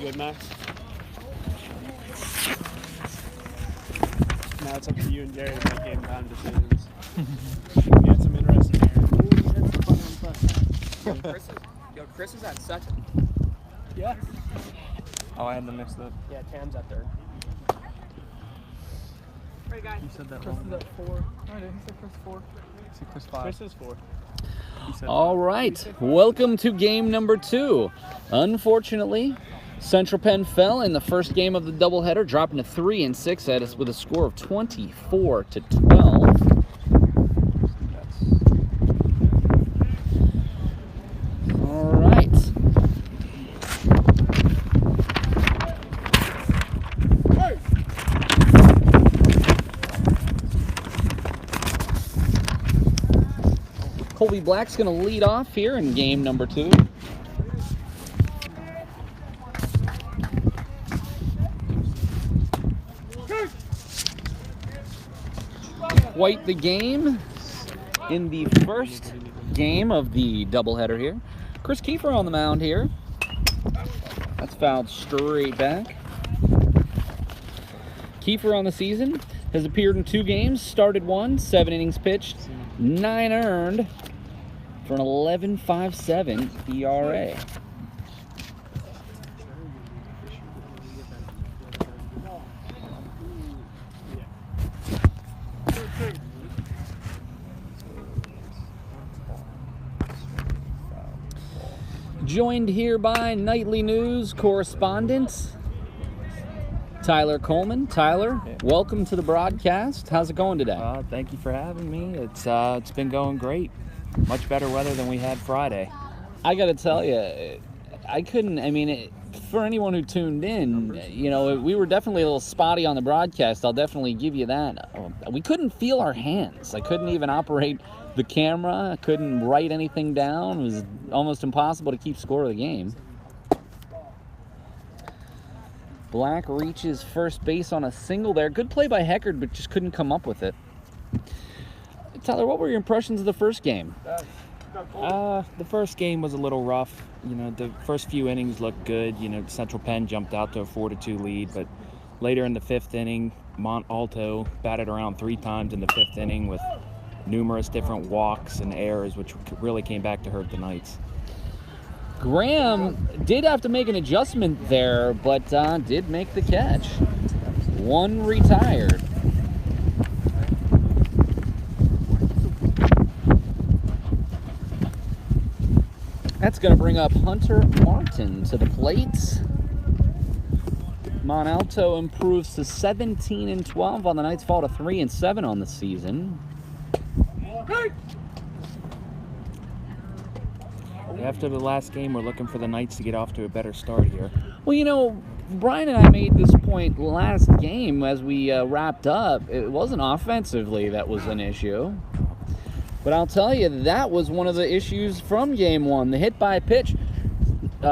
good, Max? Now it's up to you and Jerry to make game time decisions. We had some interesting errors. Chris is at second. Yeah. Oh, I had them mixed up. Yeah, Tam's at third. Hey guys. You said that Chris wrong. is at 4. I did. He said Chris 4. You said Chris 5. Chris is 4. All right, welcome to game number 2. Unfortunately, Central Penn fell in the first game of the doubleheader, dropping to 3-6 at us with a score of 24-12. All right. Colby Black's going to lead off here in game number 2. Quite the game in the first game of the doubleheader here. Chris Kiefer on the mound here. That's fouled straight back. Kiefer on the season has appeared in 2 games, started 1, 7 innings pitched, 9 earned for an 11.57 ERA. Joined here by Nightly News correspondent Tyler Coleman. Tyler, welcome to the broadcast. How's it going today? Thank you for having me. It's been going great. Much better weather than we had Friday. I got to tell you, for anyone who tuned in, we were definitely a little spotty on the broadcast. I'll definitely give you that. We couldn't feel our hands. I couldn't even operate the camera. I couldn't write anything down. It was almost impossible to keep score of the game. Black reaches first base on a single there. Good play by Heckard, but just couldn't come up with it. Tyler, what were your impressions of the first game? The first game was a little rough. The first few innings looked good. Central Penn jumped out to a 4-2 lead, but later in the 5th inning, Mont Alto batted around 3 times in the 5th inning with numerous different walks and errors, which really came back to hurt the Knights. Graham did have to make an adjustment there, but did make the catch. 1 retired. That's going to bring up Hunter Martin to the plate. Mont Alto improves to 17-12 on the Knights' fall to 3-7 on the season. After the last game, we're looking for the Knights to get off to a better start here. Well, Brian and I made this point last game as we wrapped up. It wasn't offensively that was an issue. But I'll tell you, that was one of the issues from game 1. The hit by pitch.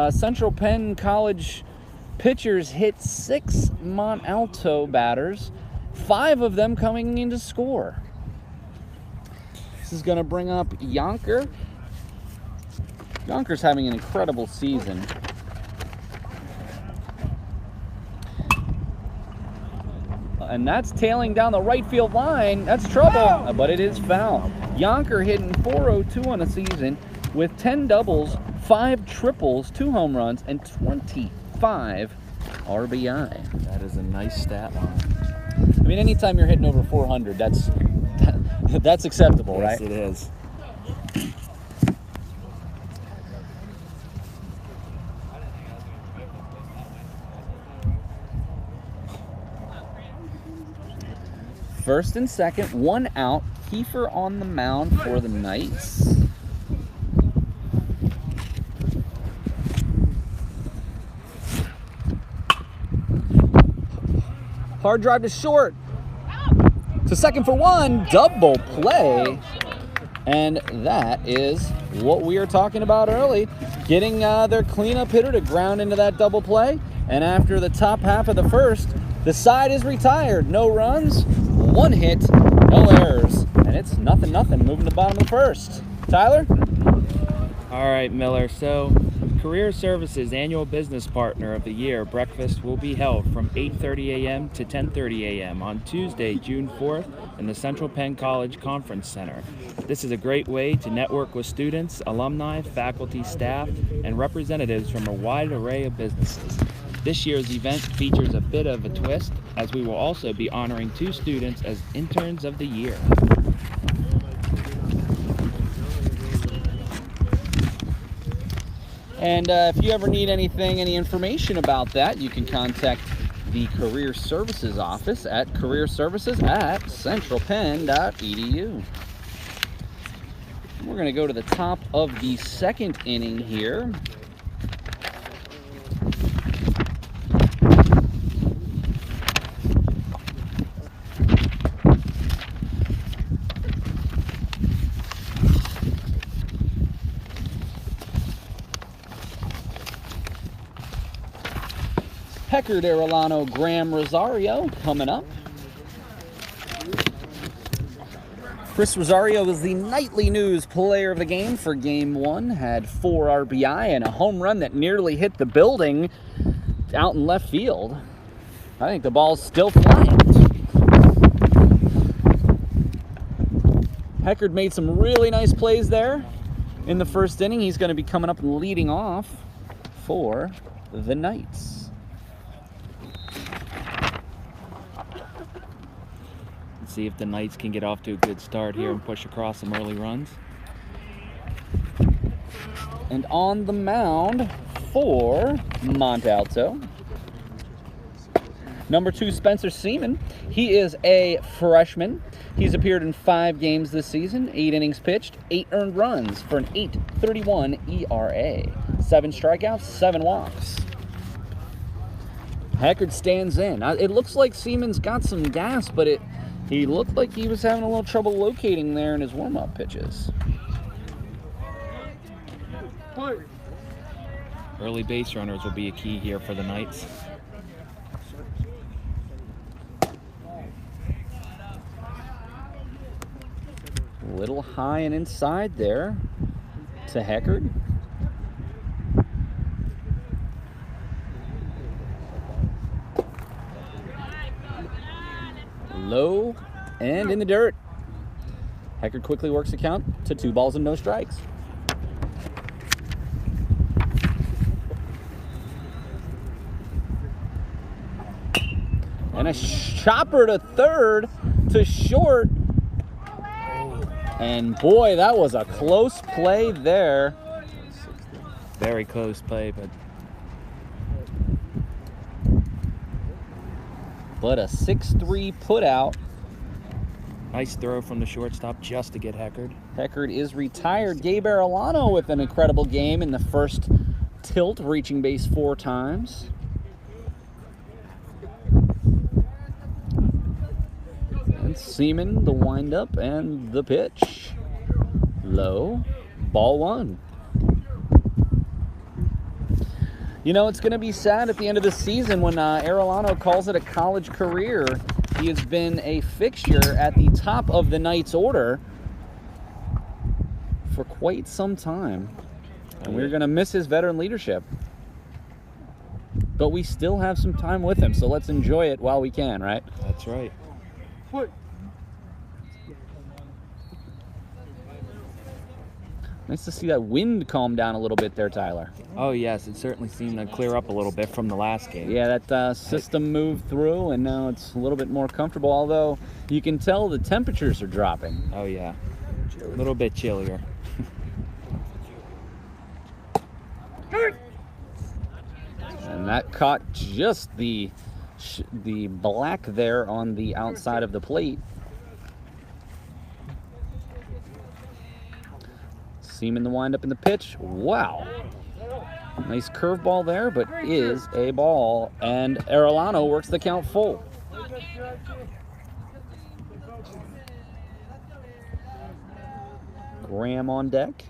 Central Penn College pitchers hit 6 Mont Alto batters, 5 of them coming in to score. This is going to bring up Yonker. Yonker's having an incredible season. And that's tailing down the right field line. That's trouble, but it is foul. Yonker hitting .402 on the season with 10 doubles, 5 triples, 2 home runs, and 25 RBI. That is a nice stat line. Anytime you're hitting over 400, that's acceptable, yes, right? It is. First and second, 1 out. Kiefer on the mound for the Knights. Hard drive to short. To second for 1. Double play. And that is what we were talking about early. Getting their cleanup hitter to ground into that double play. And after the top half of the first, the side is retired. No runs, 1 hit, no errors. And it's 0-0 moving to the bottom of the first. Tyler? All right, Miller. So Career Services Annual Business Partner of the Year breakfast will be held from 8:30 a.m. to 10:30 a.m. on Tuesday, June 4th in the Central Penn College Conference Center. This is a great way to network with students, alumni, faculty, staff, and representatives from a wide array of businesses. This year's event features a bit of a twist, as we will also be honoring 2 students as Interns of the Year. And if you ever need any information about that, you can contact the Career Services office at careerservices@centralpenn.edu. We're going to go to the top of the second inning here. Peckard, Arellano, Graham, Rosario coming up. Chris Rosario was the nightly news player of the game for Game 1. Had 4 RBI and a home run that nearly hit the building out in left field. I think the ball's still flying. Peckard made some really nice plays there in the first inning. He's going to be coming up and leading off for the Knights. See if the Knights can get off to a good start here and push across some early runs. And on the mound for Mont Alto, number 2, Spencer Seaman. He is a freshman. He's appeared in 5 games this season, 8 innings pitched, 8 earned runs for an 8.31 ERA, 7 strikeouts, 7 walks. Peckard stands in. It looks like Seaman's got some gas, but he looked like he was having a little trouble locating there in his warm-up pitches. Early base runners will be a key here for the Knights. A little high and inside there to Peckard. Low and in the dirt. Peckard quickly works the count to 2 balls and no strikes. And a chopper to third to short. And boy, that was a close play there. Very close play, but a 6-3 put out. nice throw from the shortstop just to get Peckard. Peckard is retired. Gabe Arellano with an incredible game in the first tilt, reaching base 4 times. And Seaman, the windup and the pitch. Low, ball 1. You know, it's going to be sad at the end of the season when Arellano calls it a college career. He has been a fixture at the top of the Knights order for quite some time. And we're going to miss his veteran leadership. But we still have some time with him, so let's enjoy it while we can, right? That's right. Nice to see that wind calm down a little bit there, Tyler. Oh, yes. It certainly seemed to clear up a little bit from the last game. Yeah, that system moved through, and now it's a little bit more comfortable, although you can tell the temperatures are dropping. Oh, yeah. A little bit chillier. And that caught just the black there on the outside of the plate. Seaman the windup in the pitch. Wow. Nice curveball there, but is a ball. And Arellano works the count full. Graham on deck.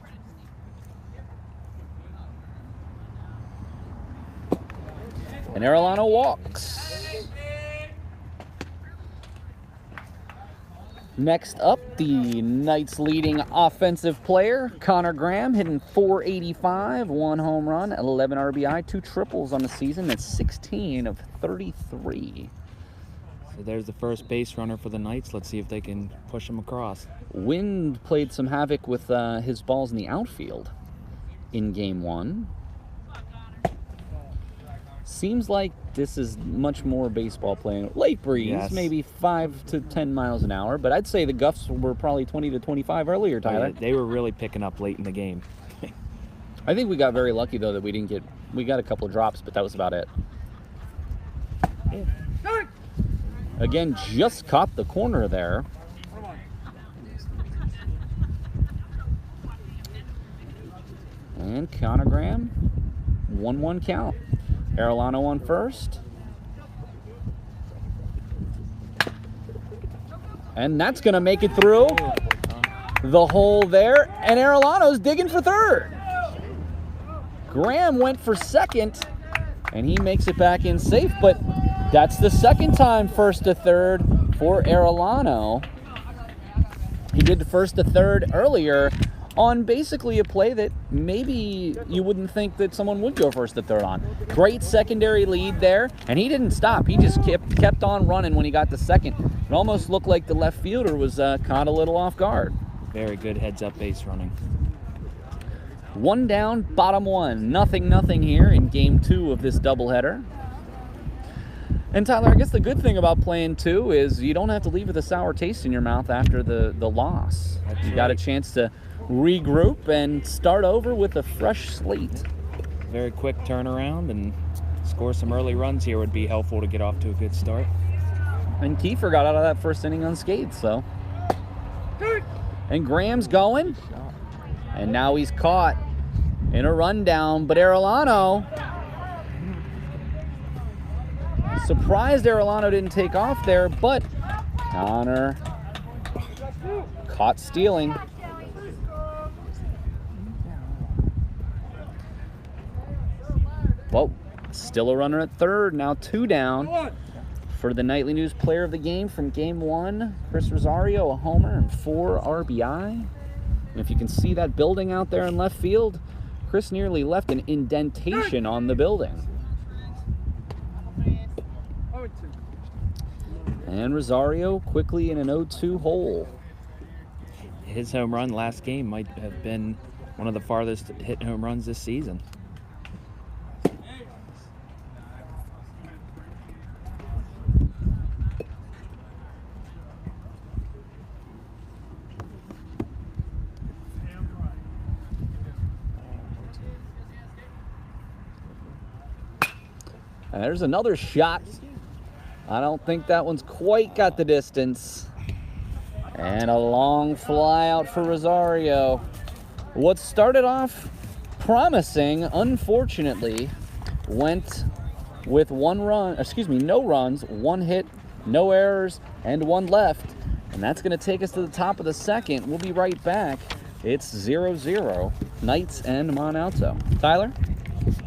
And Arellano walks. Next up, the Knights' leading offensive player, Connor Graham, hitting .485, 1 home run, 11 RBI, 2 triples on the season. That's 16 of 33. So there's the first base runner for the Knights. Let's see if they can push him across. Wind played some havoc with his balls in the outfield in Game 1. Seems like this is much more baseball playing. Late breeze, Yes. maybe 5 to 10 miles an hour, but I'd say the gusts were probably 20 to 25 earlier, Tyler. They were really picking up late in the game. I think we got very lucky, though, that we got a couple of drops, but that was about it. Again, just caught the corner there. And Connor Graham, 1-1 count. Arellano on first. And that's going to make it through the hole there. And Arellano's digging for third. Graham went for second, and he makes it back in safe. But that's the second time first to third for Arellano. He did the first to third earlier on basically a play that maybe you wouldn't think that someone would go first to third on. Great secondary lead there, and he didn't stop. He just kept on running when he got to second. It almost looked like the left fielder was caught a little off guard. Very good heads-up base running. 1 down, bottom 1. Nothing here in Game 2 of this doubleheader. And Tyler, I guess the good thing about playing 2 is you don't have to leave with a sour taste in your mouth after the loss. That's You got a right. chance to regroup and start over with a fresh slate. Very quick turnaround, and score some early runs here would be helpful to get off to a good start. And Kiefer got out of that first inning unscathed, so. And Graham's going. And now he's caught in a rundown. But Arellano, surprised Arellano didn't take off there, but Connor caught stealing. Well, still a runner at third, now 2 down. For the Nightly News player of the game from Game 1, Chris Rosario, a homer and 4 RBI. And if you can see that building out there in left field, Chris nearly left an indentation on the building. And Rosario quickly in an 0-2 hole. His home run last game might have been one of the farthest hit home runs this season. And there's another shot. I don't think that one's quite got the distance. And a long fly out for Rosario. What started off promising, unfortunately, went with no runs, 1 hit, no errors, and 1 left. And that's going to take us to the top of the second. We'll be right back. It's 0-0, Knights and Mont Alto. Tyler?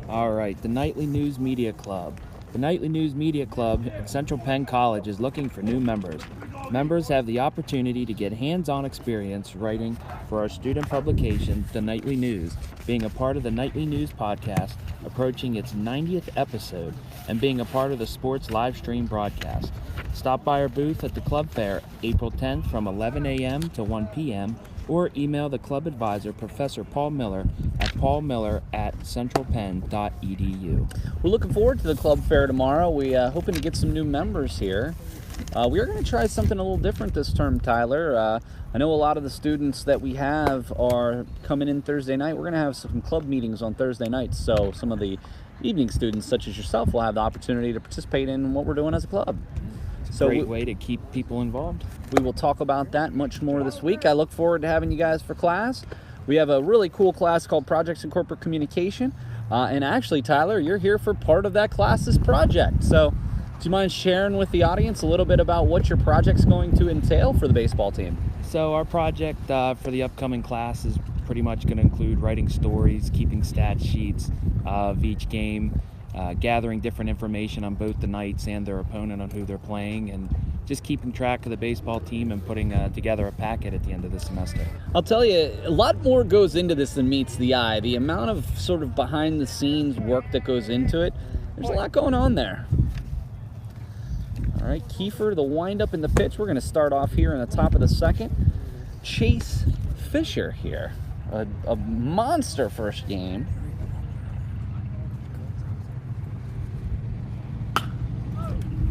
All right, the Nightly News Media Club. The Nightly News Media Club at Central Penn College is looking for new members. Members have the opportunity to get hands-on experience writing for our student publication, The Nightly News, being a part of the Nightly News podcast, approaching its 90th episode, and being a part of the sports live stream broadcast. Stop by our booth at the Club Fair, April 10th from 11 a.m. to 1 p.m., or email the club advisor, Professor Paul Miller, at paulmiller@centralpenn.edu. We're looking forward to the club fair tomorrow. We're hoping to get some new members here. We are going to try something a little different this term, Tyler. I know a lot of the students that we have are coming in Thursday night. We're going to have some club meetings on Thursday nights, so some of the evening students, such as yourself, will have the opportunity to participate in what we're doing as a club. So Great way to keep people involved. We will talk about that much more this week. I look forward to having you guys for class. We have a really cool class called Projects in Corporate Communication. And actually, Tyler, you're here for part of that class's project. So do you mind sharing with the audience a little bit about what your project's going to entail for the baseball team? So our project for the upcoming class is pretty much going to include writing stories, keeping stat sheets of each game, gathering different information on both the Knights and their opponent on who they're playing, and just keeping track of the baseball team and putting together a packet at the end of the semester. I'll tell you, a lot more goes into this than meets the eye. The amount of sort of behind-the-scenes work that goes into it, there's a lot going on there. All right, Kiefer, the windup in the pitch. We're going to start off here in the top of the second. Chase Fisher here, a monster first game.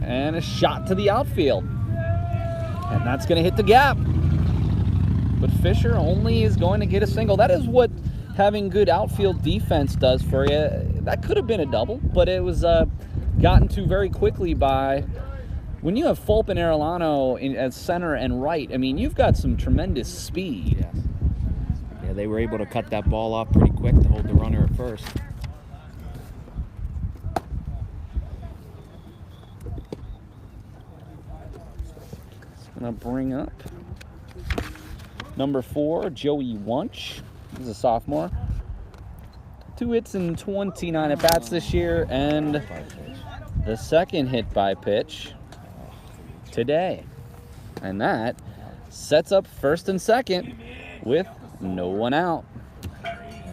And a shot to the outfield. And that's going to hit the gap. But Fisher only is going to get a single. That is what having good outfield defense does for you. That could have been a double, but it was gotten to very quickly by... When you have Fulp and Arellano as center and right, I mean, you've got some tremendous speed. Yes. Yeah, they were able to cut that ball off pretty quick to hold the runner at first. Gonna bring up number 4, Joey Wunsch. He's a sophomore. 2 hits and 29 at-bats this year, and the second hit by pitch today. And that sets up first and second with no one out.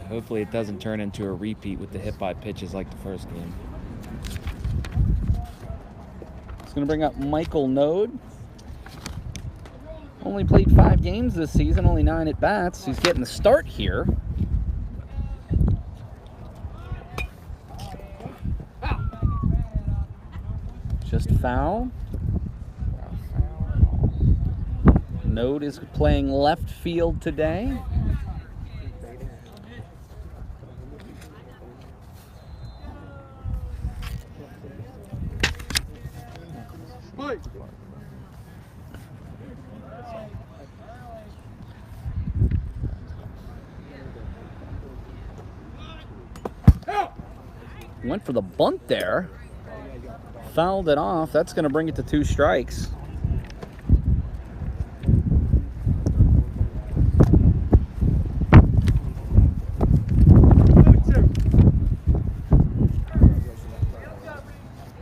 Hopefully it doesn't turn into a repeat with the hit by pitches like the first game. It's gonna bring up Michael Node. Only played 5 games this season, only 9 at-bats. He's getting the start here. Just foul. Node is playing left field today. Went for the bunt there. Fouled it off. That's going to bring it to 2 strikes.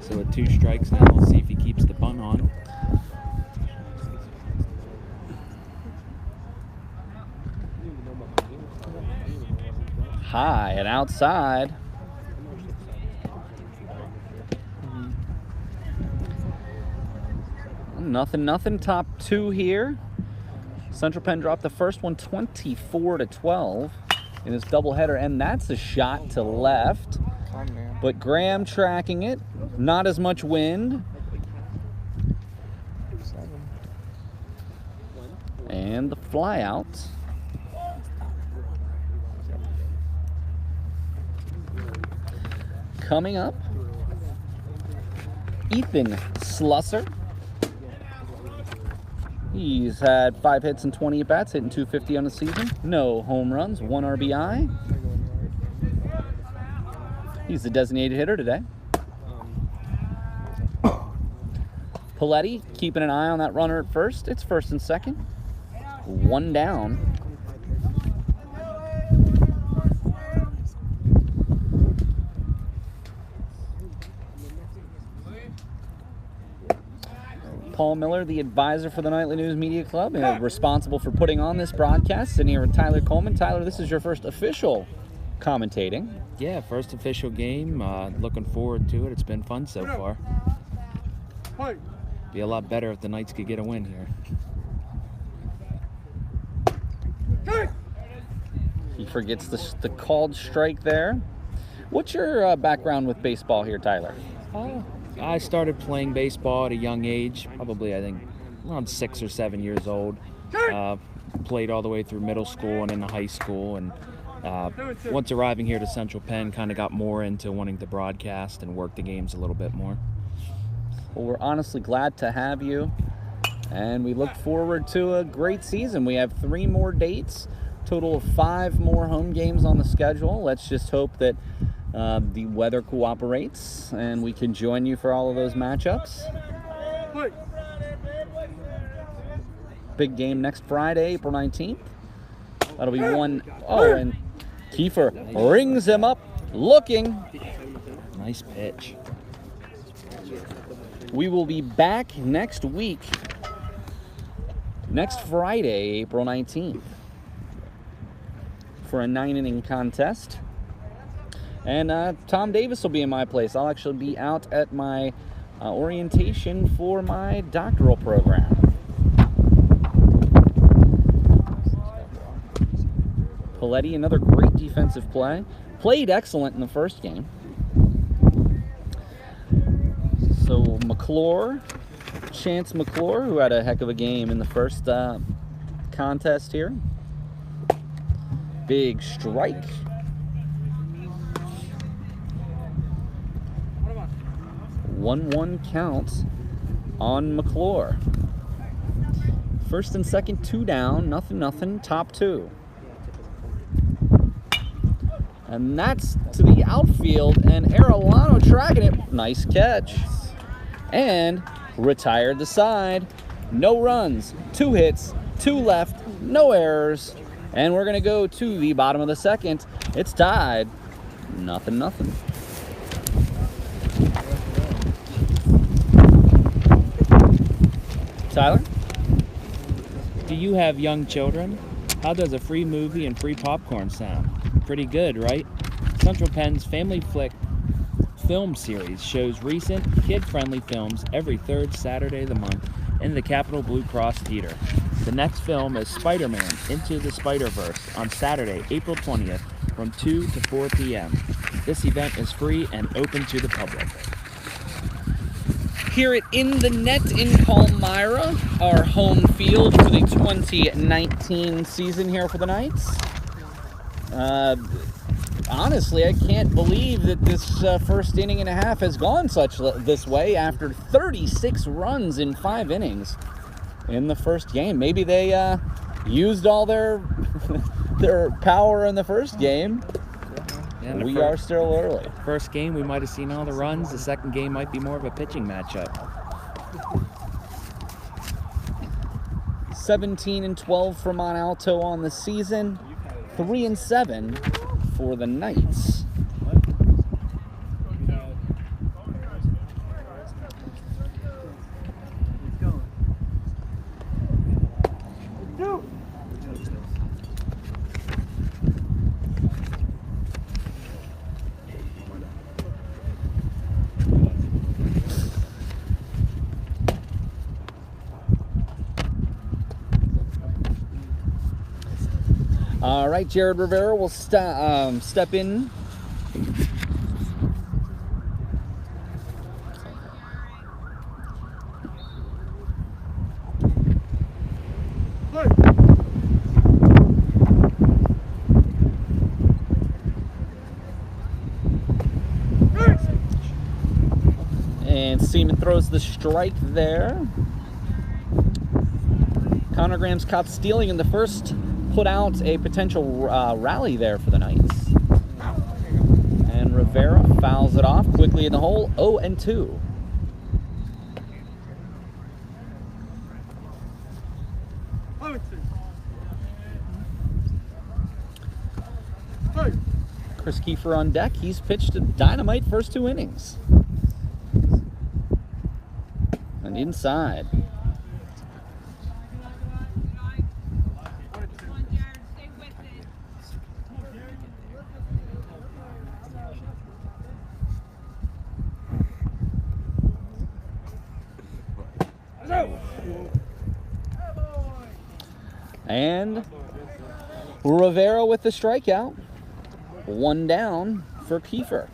So with 2 strikes now, we'll see if he keeps the bunt on. High and outside. Nothing. Top 2 here. Central Penn dropped the first one 24-12 in this doubleheader, and that's a shot to left. But Graham tracking it. Not as much wind. And the fly out. Coming up, Ethan Slusser. He's had 5 hits and 20 at-bats, hitting .250 on the season. No home runs, 1 RBI. He's the designated hitter today. Paletti keeping an eye on that runner at first. It's first and second. 1 down. Paul Miller, the advisor for the Nightly News Media Club, and responsible for putting on this broadcast, sitting here with Tyler Coleman. Tyler, this is your first official commentating. Yeah, first official game. Looking forward to it. It's been fun so far. Be a lot better if the Knights could get a win here. He forgets the called strike there. What's your background with baseball here, Tyler? I started playing baseball at a young age, probably I think around 6 or 7 years old. Played all the way through middle school and into high school, and once arriving here to Central Penn, kind of got more into wanting to broadcast and work the games a little bit more. Well, we're honestly glad to have you, and we look forward to a great season. We have 3 more dates, total of 5 more home games on the schedule. Let's just hope that the weather cooperates and we can join you for all of those matchups. Big game next Friday, April 19th. That'll be 1. Oh, and Kiefer rings him up, looking, Nice pitch. We will be back next week, next Friday, April 19th, for a 9-inning contest. And Tom Davis will be in my place. I'll actually be out at my orientation for my doctoral program. Paletti, another great defensive play. Played excellent in the first game. So McClure, Chance McClure, who had a heck of a game in the first contest here. Big strike. 1-1 count on McClure. First and second, 2 down, nothing, top 2. And that's to the outfield, and Arellano tracking it. Nice catch. And retired the side. No runs, 2 hits, 2 left, no errors. And we're going to go to the bottom of the second. It's tied. Nothing. Tyler? Do you have young children? How does a free movie and free popcorn sound? Pretty good, right? Central Penn's Family Flick film series shows recent, kid-friendly films every 3rd Saturday of the month in the Capitol Blue Cross Theater. The next film is Spider-Man Into the Spider-Verse on Saturday, April 20th from 2 to 4 p.m. This event is free and open to the public. Here at In the Net in Palmyra, our home field for the 2019 season here for the Knights. Honestly, I can't believe that this first inning and a half has gone this way after 36 runs in 5 innings in the first game. Maybe they used all their their power in the first game. Yeah, We are still early. First game, we might have seen all the runs. The second game might be more of a pitching matchup. 17-12 for Mont Alto on the season. 3-7 for the Knights. All right, Jared Rivera will step in. And Seaman throws the strike there. Connor Graham's caught stealing in the first. Put out a potential rally there for the Knights. And Rivera fouls it off quickly in the hole, 0-2. Chris Kiefer on deck. He's pitched a dynamite first 2 innings. And inside. And Rivera with the strikeout. 1 down for Kiefer.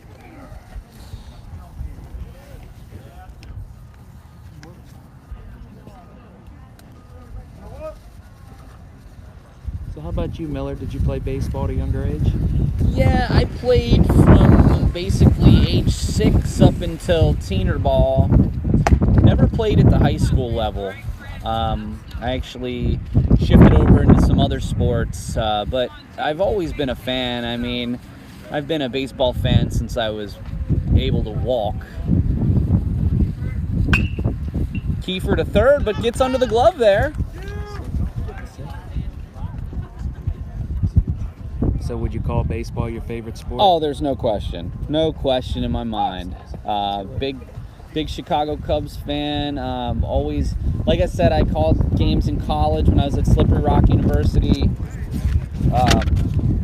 So how about you, Miller? Did you play baseball at a younger age? Yeah, I played from basically age 6 up until teener ball. Never played at the high school level. I actually shifted over into some other sports, but I've always been a fan. I mean, I've been a baseball fan since I was able to walk. Kiefer to third, but gets under the glove there. So would you call baseball your favorite sport? Oh, there's no question. No question in my mind. Big Chicago Cubs fan. Always, like I said, I called games in college when I was at Slippery Rock University.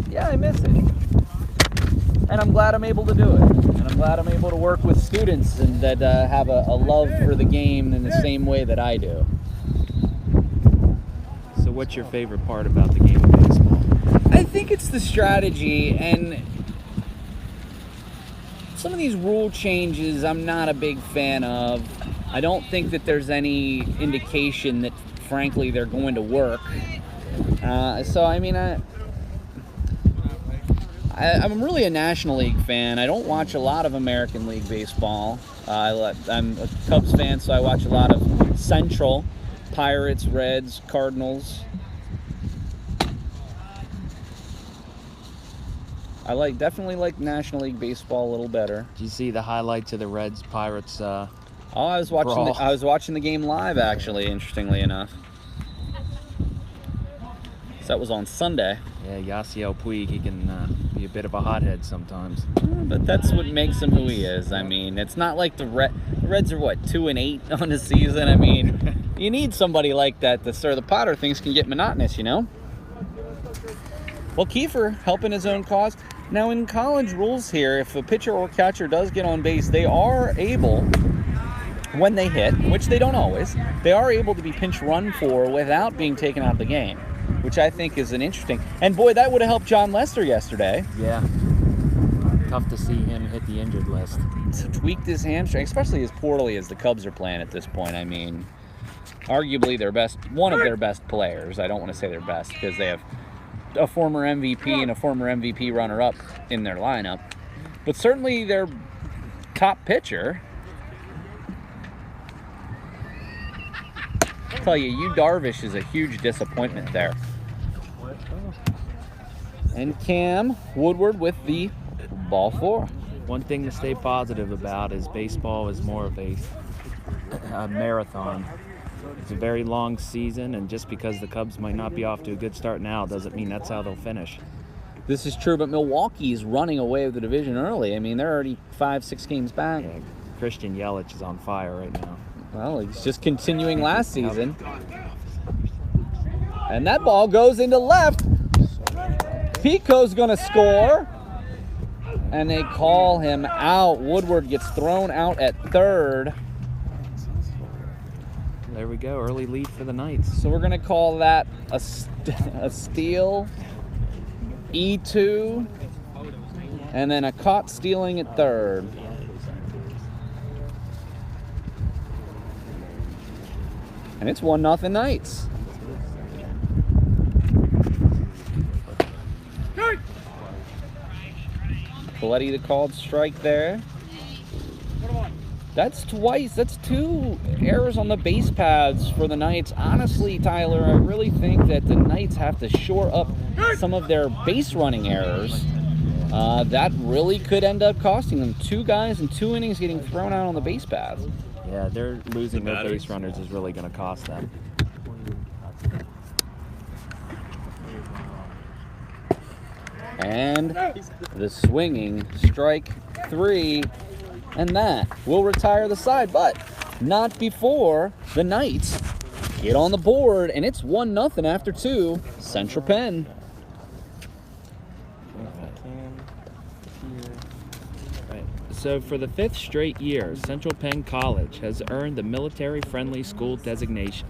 Yeah, I miss it. And I'm glad I'm able to do it. And I'm glad I'm able to work with students and that have a love for the game in the same way that I do. So what's your favorite part about the game of baseball? I think it's the strategy, and some of these rule changes I'm not a big fan of. I don't think that there's any indication that, frankly, they're going to work. So, I mean, I'm really a National League fan. I don't watch a lot of American League baseball. I'm a Cubs fan, so I watch a lot of Central, Pirates, Reds, Cardinals. I definitely like National League baseball a little better. Did you see the highlights of the Reds Pirates? I was watching the game live, actually. Interestingly enough, so that was on Sunday. Yeah, Yasiel Puig, he can be a bit of a hothead sometimes. But that's what makes him who he is. I mean, it's not like the Reds are what, 2-8 on the season. I mean, you need somebody like that to stir the pot, or things can get monotonous, you know. Well, Kiefer helping his own cause. Now, in college rules here, if a pitcher or catcher does get on base, they are able, when they hit, which they don't always, they are able to be pinch run for without being taken out of the game, which I think is an interesting. And boy, that would have helped John Lester yesterday. Yeah. Tough to see him hit the injured list. To tweak his hamstring, especially as poorly as the Cubs are playing at this point. I mean, arguably one of their best players. I don't want to say their best because they have a former MVP and a former MVP runner-up in their lineup, but certainly their top pitcher. I'll tell you, Darvish is a huge disappointment there. And Cam Woodward with the ball 4. One thing to stay positive about is baseball is more of a marathon. It's a very long season, and just because the Cubs might not be off to a good start now doesn't mean that's how they'll finish. This is true, but Milwaukee's running away with the division early. I mean, they're already 5-6 games back. Yeah, Christian Yelich is on fire right now. Well, he's just continuing last season. And that ball goes into left. Pico's going to score. And they call him out. Woodward gets thrown out at third. There we go, early lead for the Knights. So we're going to call that a steal, E2, and then a caught stealing at third. And it's 1-0 Knights. Coletti the called strike there. That's twice. That's 2 errors on the base paths for the Knights. Honestly, Tyler, I really think that the Knights have to shore up some of their base running errors. That really could end up costing them. 2 guys in 2 innings getting thrown out on the base paths. Yeah, they're losing their base runners is really going to cost them. And the swinging strike 3. And that will retire the side, but not before the Knights get on the board, and it's 1-0 after 2, Central Penn. Right. So for the 5th straight year, Central Penn College has earned the military-friendly school designation.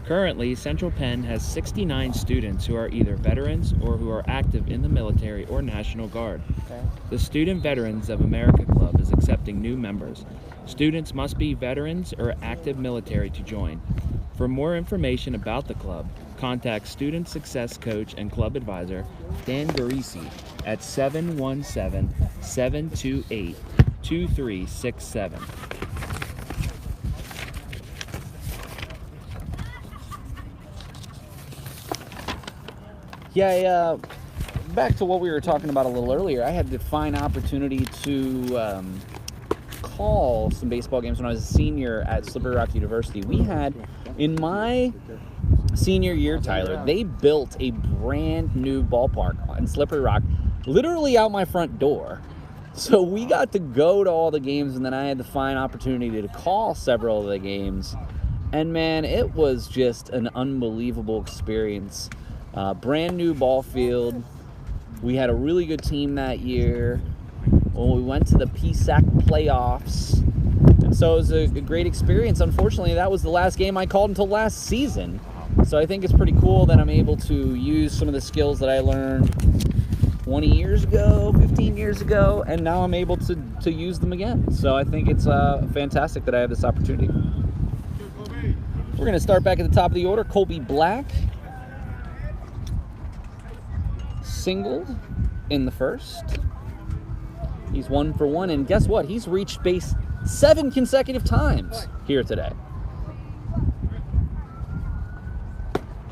Currently, Central Penn has 69 students who are either veterans or who are active in the military or National Guard. Okay. The Student Veterans of America Club is accepting new members. Students must be veterans or active military to join. For more information about the club, contact Student Success Coach and Club Advisor Dan Garisi at 717-728-2367. Yeah, back to what we were talking about a little earlier. I had the fine opportunity to call some baseball games when I was a senior at Slippery Rock University. We had, in my senior year, Tyler, they built a brand new ballpark in Slippery Rock, literally out my front door. So we got to go to all the games, and then I had the fine opportunity to call several of the games. And man, it was just an unbelievable experience. Brand new ball field. We had a really good team that year. Well, we went to the PSAC playoffs. And so it was a great experience. Unfortunately, that was the last game I called until last season. So I think it's pretty cool that I'm able to use some of the skills that I learned 20 years ago, 15 years ago, and now I'm able to use them again. So I think it's fantastic that I have this opportunity. We're going to start back at the top of the order. Colby Black singled in the first. He's 1 for 1, and guess what? He's reached base 7 consecutive times here today.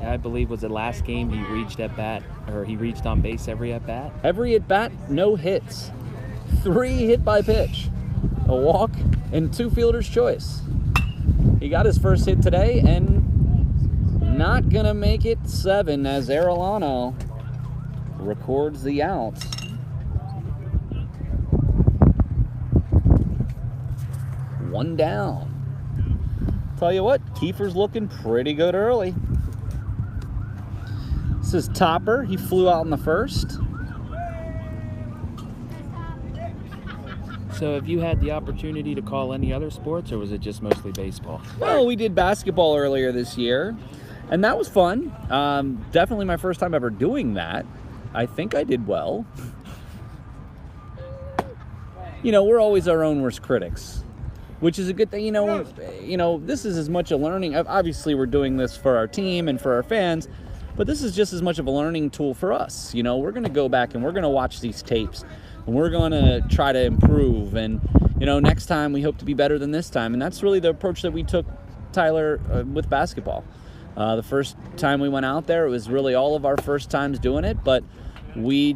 I believe was the last game he reached at bat, or he reached on base every at bat. Every at bat, no hits. 3 hit by pitch, a walk, and 2 fielder's choice. He got his first hit today, and not gonna make it 7 as Arellano records the out. One down. Tell you what, Kiefer's looking pretty good early. This is Topper. He flew out in the first. So have you had the opportunity to call any other sports, or was it just mostly baseball? Well, we did basketball earlier this year, and that was fun. Definitely my first time ever doing that. I think I did well. You know, we're always our own worst critics, which is a good thing. You know, this is as much a learning. Obviously, we're doing this for our team and for our fans, but this is just as much of a learning tool for us. You know, we're going to go back and we're going to watch these tapes, and we're going to try to improve. And, you know, next time we hope to be better than this time. And that's really the approach that we took, Tyler, with basketball. The first time we went out there, it was really all of our first times doing it, but we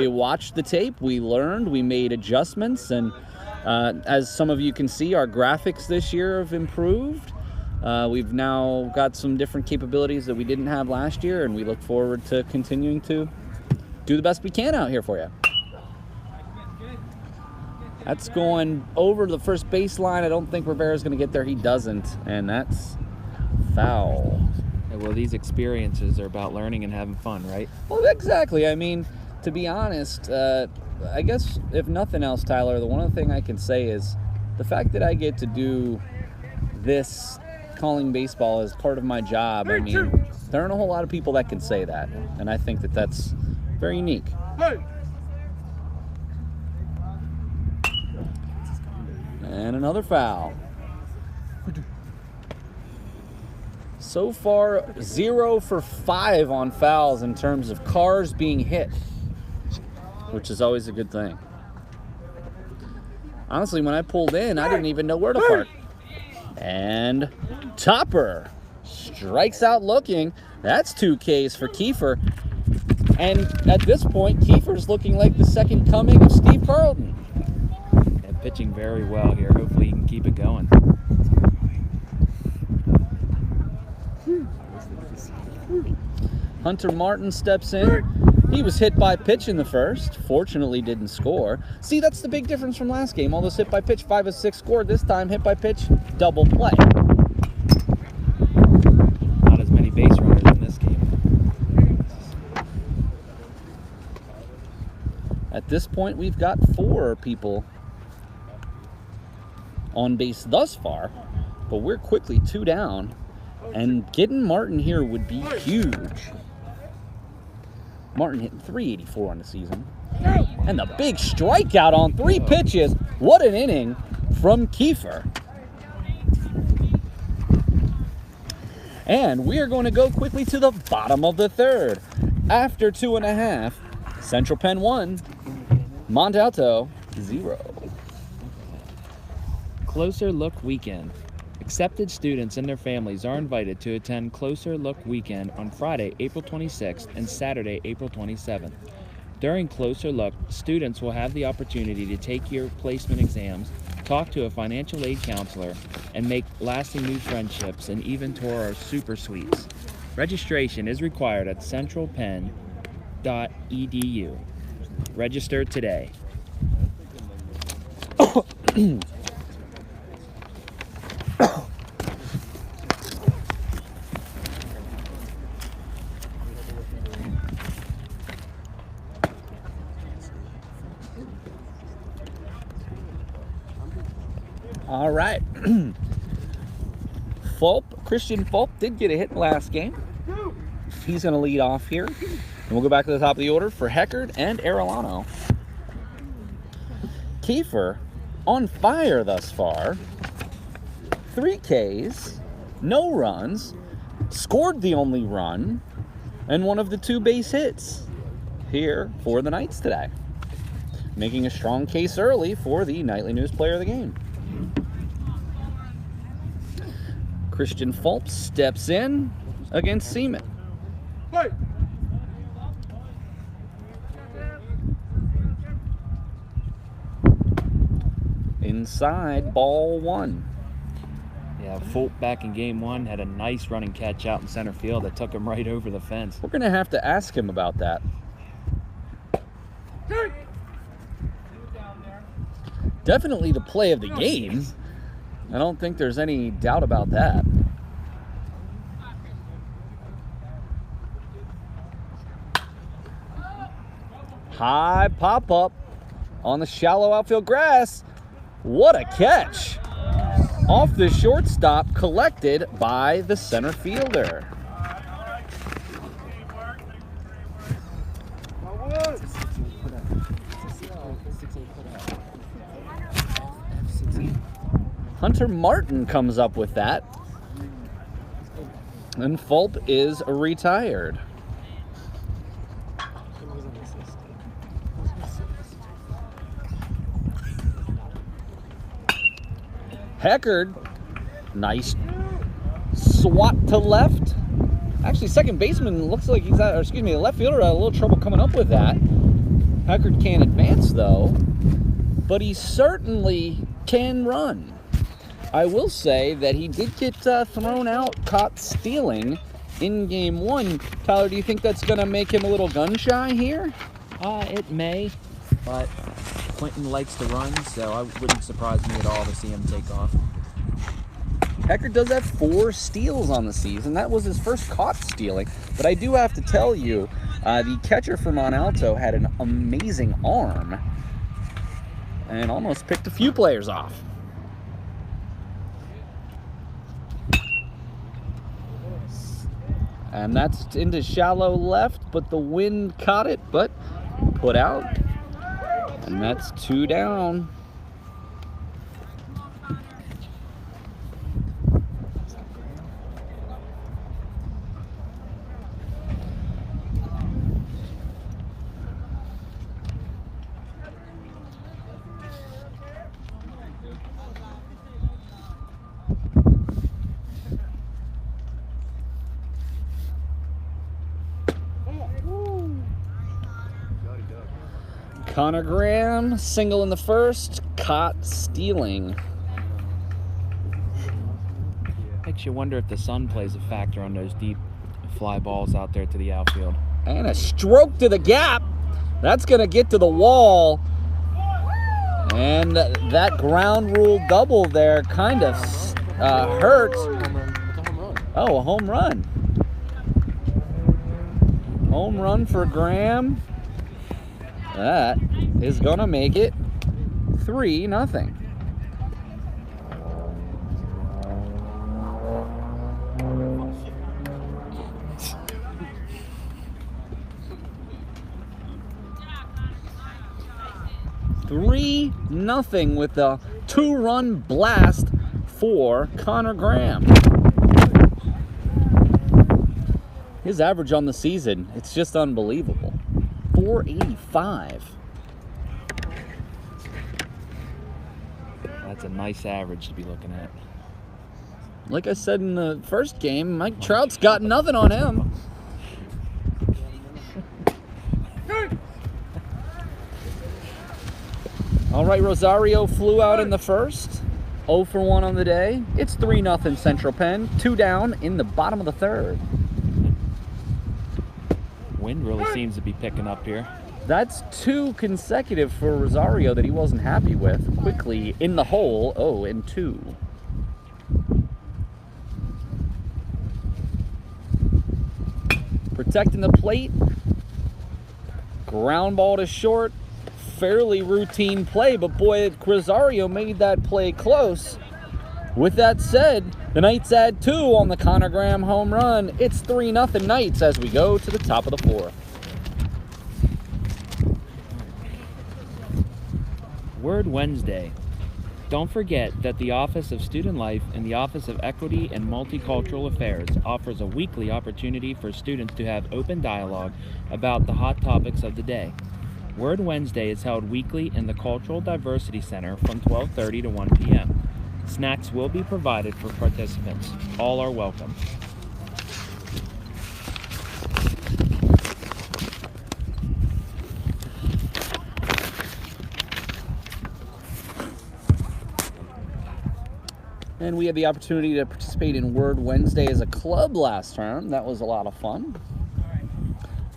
watched the tape, we learned, we made adjustments, and as some of you can see, our graphics this year have improved. We've now got some different capabilities that we didn't have last year, and we look forward to continuing to do the best we can out here for you. That's going over to the first baseline. I don't think Rivera's going to get there. He doesn't, and that's foul. Well, these experiences are about learning and having fun, right? Well, exactly. I mean, to be honest, I guess if nothing else, Tyler, the one other thing I can say is the fact that I get to do this calling baseball as part of my job. I mean, there aren't a whole lot of people that can say that, and I think that that's very unique. And another foul. So far, 0 for 5 on fouls in terms of cars being hit, which is always a good thing. Honestly, when I pulled in, I didn't even know where to park. And Topper strikes out looking. That's 2 Ks for Kiefer. And at this point, Kiefer's looking like the second coming of Steve Carlton. And pitching very well here. Hopefully he can keep it going. Hunter Martin steps in. He was hit by pitch in the first. Fortunately, didn't score. See, that's the big difference from last game. All those hit by pitch, 5 of 6 scored. This time, hit by pitch, double play. Not as many base runners in this game. At this point, we've got 4 people on base thus far, but we're quickly 2 down, and getting Martin here would be huge. Martin hitting .384 on the season. And the big strikeout on 3 pitches. What an inning from Kiefer. And we are going to go quickly to the bottom of the third. After 2.5, Central Penn 1, Mont Alto 0. Closer Look Weekend. Accepted students and their families are invited to attend Closer Look Weekend on Friday, April 26th and Saturday, April 27th. During Closer Look, students will have the opportunity to take your placement exams, talk to a financial aid counselor, and make lasting new friendships and even tour our super suites. Registration is required at centralpenn.edu. Register today. All right. Christian Fulp did get a hit last game. He's going to lead off here. And we'll go back to the top of the order for Heckard and Arellano. Kiefer on fire thus far. 3 Ks, no runs, scored the only run, and one of the 2 base hits here for the Knights today. Making a strong case early for the Nightly News Player of the Game. Christian Fulp steps in against Seaman. Hey. Inside, ball 1. Yeah, Fulp back in game 1 had a nice running catch out in center field that took him right over the fence. We're going to have to ask him about that. Definitely the play of the game. I don't think there's any doubt about that. High pop-up on the shallow outfield grass. What a catch! Off the shortstop, collected by the center fielder. Hunter Martin comes up with that. And Fulp is retired. Heckard, nice swat to left. Actually, second baseman looks like he's out, or excuse me, the left fielder had a little trouble coming up with that. Heckard can't advance though, but he certainly can run. I will say that he did get thrown out, caught stealing in game 1. Tyler, do you think that's going to make him a little gun shy here? It may, but Quentin likes to run, so I wouldn't surprise me at all to see him take off. Heckard does have 4 steals on the season. That was his first caught stealing. But I do have to tell you, the catcher for Mont Alto had an amazing arm and almost picked a few players off. And that's into shallow left, but the wind caught it, but put out. And that's 2 down. Connor Graham, single in the first, caught stealing. Makes you wonder if the sun plays a factor on those deep fly balls out there to the outfield. And a stroke to the gap. That's going to get to the wall. And that ground rule double there kind of hurts. Oh, a home run. Home run for Graham. That is going to make it 3-0. Nothing with the 2-run blast for Connor Graham. His average on the season, it's just unbelievable. 485. That's a nice average to be looking at. Like I said in the first game, Mike Trout's got nothing on him. All right, Rosario flew out in the first. 0 for 1 on the day. It's 3-0 Central Penn. 2 down in the bottom of the third. Wind really seems to be picking up here. That's 2 consecutive for Rosario that he wasn't happy with. Quickly in the hole, 0-2. Protecting the plate. Ground ball to short. Fairly routine play, but boy, Rosario made that play close. With that said, the Knights add 2 on the Connor Graham home run. It's 3-0 Knights as we go to the top of the 4th. Word Wednesday. Don't forget that the Office of Student Life and the Office of Equity and Multicultural Affairs offers a weekly opportunity for students to have open dialogue about the hot topics of the day. Word Wednesday is held weekly in the Cultural Diversity Center from 12:30 to 1 p.m. Snacks will be provided for participants. All are welcome. And we had the opportunity to participate in Word Wednesday as a club last term. That was a lot of fun.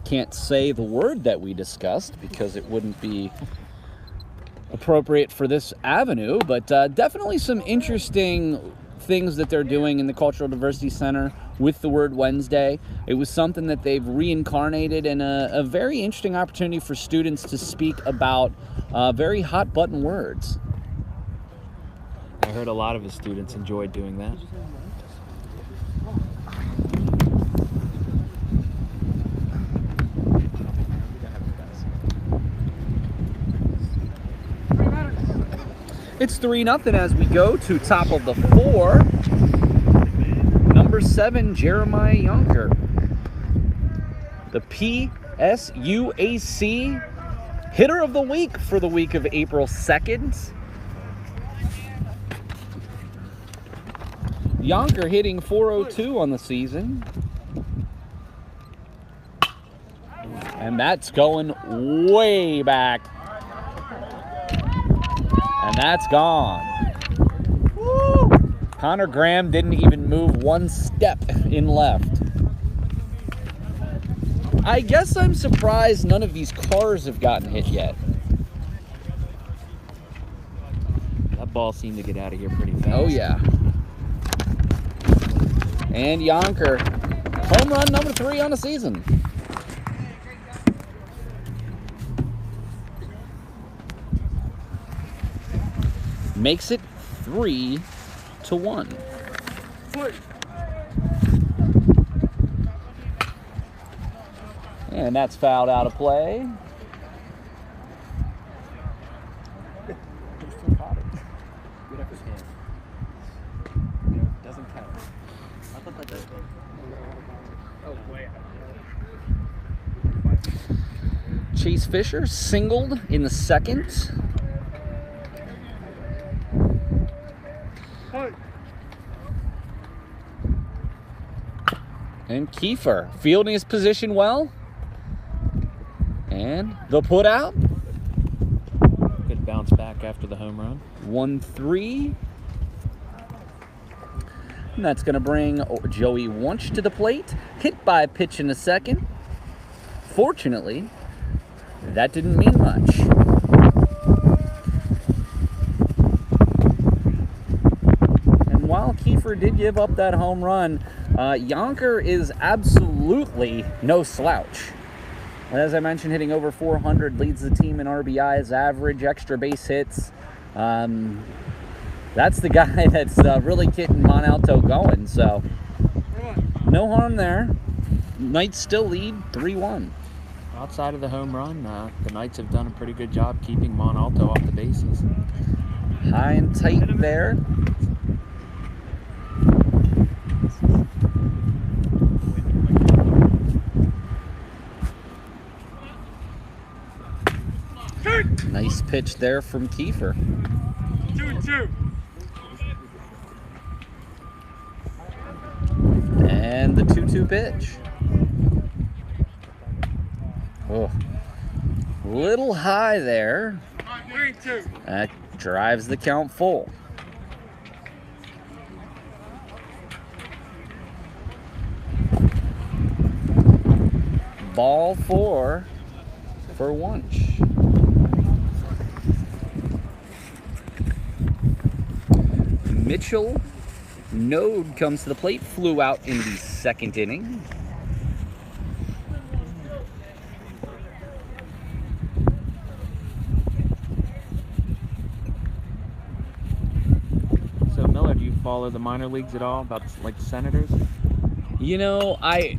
Can't say the word that we discussed because it wouldn't be appropriate for this avenue, but definitely some interesting things that they're doing in the Cultural Diversity Center with the Word Wednesday. It was something that they've reincarnated and a very interesting opportunity for students to speak about very hot button words. I heard a lot of his students enjoyed doing that. It's 3-0 as we go to top of the 4. Number 7, Jeremiah Yonker. The PSUAC Hitter of the Week for the week of April 2nd. Yonker hitting .402 on the season. And that's going way back. And that's gone. Woo! Connor Graham didn't even move 1 step in left. I guess I'm surprised none of these cars have gotten hit yet. That ball seemed to get out of here pretty fast. Oh, yeah. And Yonker, home run number 3 on the season. Makes it 3-1. And that's fouled out of play. Doesn't count. I thought that does. Oh, way out. Chase Fisher singled in the second. And Kiefer fielding his position well. And the put out. Good bounce back after the home run. 1-3. And that's going to bring Joey Wunsch to the plate. Hit by a pitch in the second. Fortunately, that didn't mean much. And while Kiefer did give up that home run, Yonker is absolutely no slouch. As I mentioned, hitting over 400, leads the team in RBIs, average, extra base hits. That's the guy that's really getting Mont Alto going, so no harm there. Knights still lead 3-1. Outside of the home run, the Knights have done a pretty good job keeping Mont Alto off the bases. High and tight there. Nice pitch there from Kiefer. 2-2. And the 2-2 pitch. Oh, little high there. That drives the count full. Ball four for Wunsch. Mitchell Node comes to the plate, flew out in the second inning. So Miller, do you follow the minor leagues at all, about like the Senators? You know, I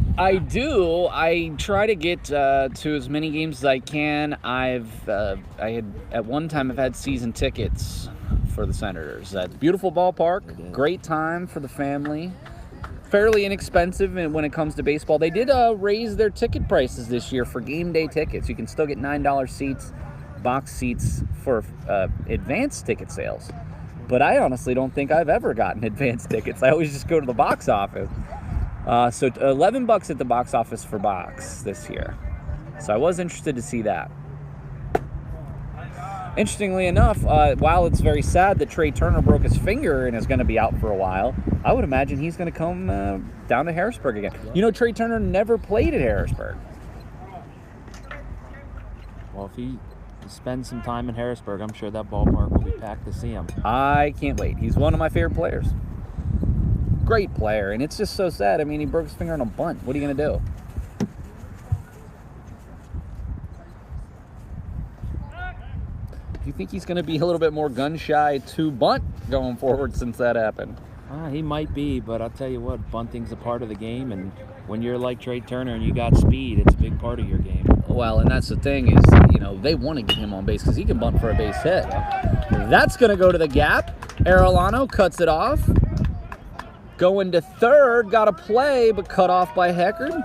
do. I try to get to as many games as I can. I had at one time I've had season tickets for the Senators. Beautiful ballpark, great time for the family. Fairly inexpensive when it comes to baseball. They did raise their ticket prices this year for game day tickets. You can still get $9 seats, box seats for advanced ticket sales. But I honestly don't think I've ever gotten advanced tickets. I always just go to the box office. So $11 at the box office for box this year. So I was interested to see that. Interestingly enough, while it's very sad that Trey Turner broke his finger and is going to be out for a while, I would imagine he's going to come down to Harrisburg again. You know, Trey Turner never played at Harrisburg. Well, if he spends some time in Harrisburg, I'm sure that ballpark will be packed to see him. I can't wait. He's one of my favorite players. Great player, and it's just so sad. I mean, he broke his finger on a bunt. What are you going to do? Do you think he's going to be a little bit more gun-shy to bunt going forward since that happened? He might be, but I'll tell you what, bunting's a part of the game, and when you're like Trey Turner and you got speed, it's a big part of your game. Well, and that's the thing is, you know, they want to get him on base because he can bunt for a base hit. That's going to go to the gap. Arellano cuts it off. Going to third, got a play, but cut off by Heckard.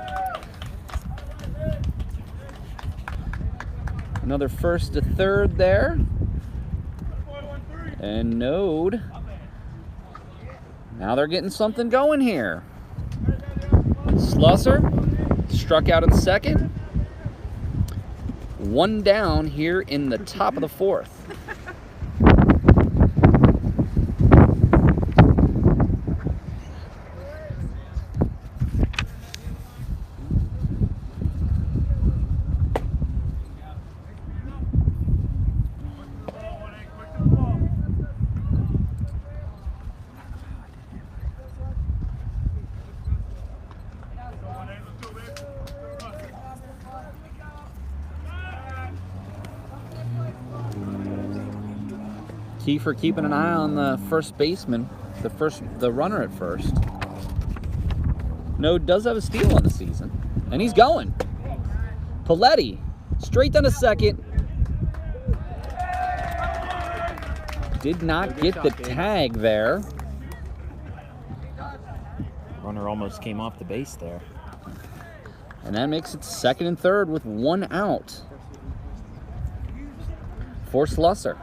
Another first to third there. And Node. Now they're getting something going here. Slusser struck out in second. One down here in the top of the fourth. Kiefer keeping an eye on the first baseman, the runner at first. Node does have a steal on the season, and he's going. Paletti straight down to second. Did not get the tag there. Runner almost came off the base there. And that makes it second and third with one out for Slusser.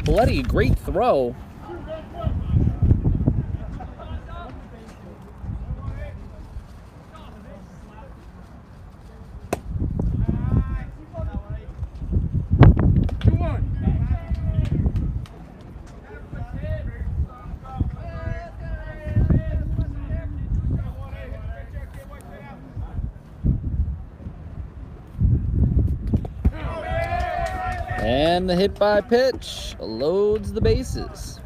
Paletti, great throw. And the hit by pitch loads the bases.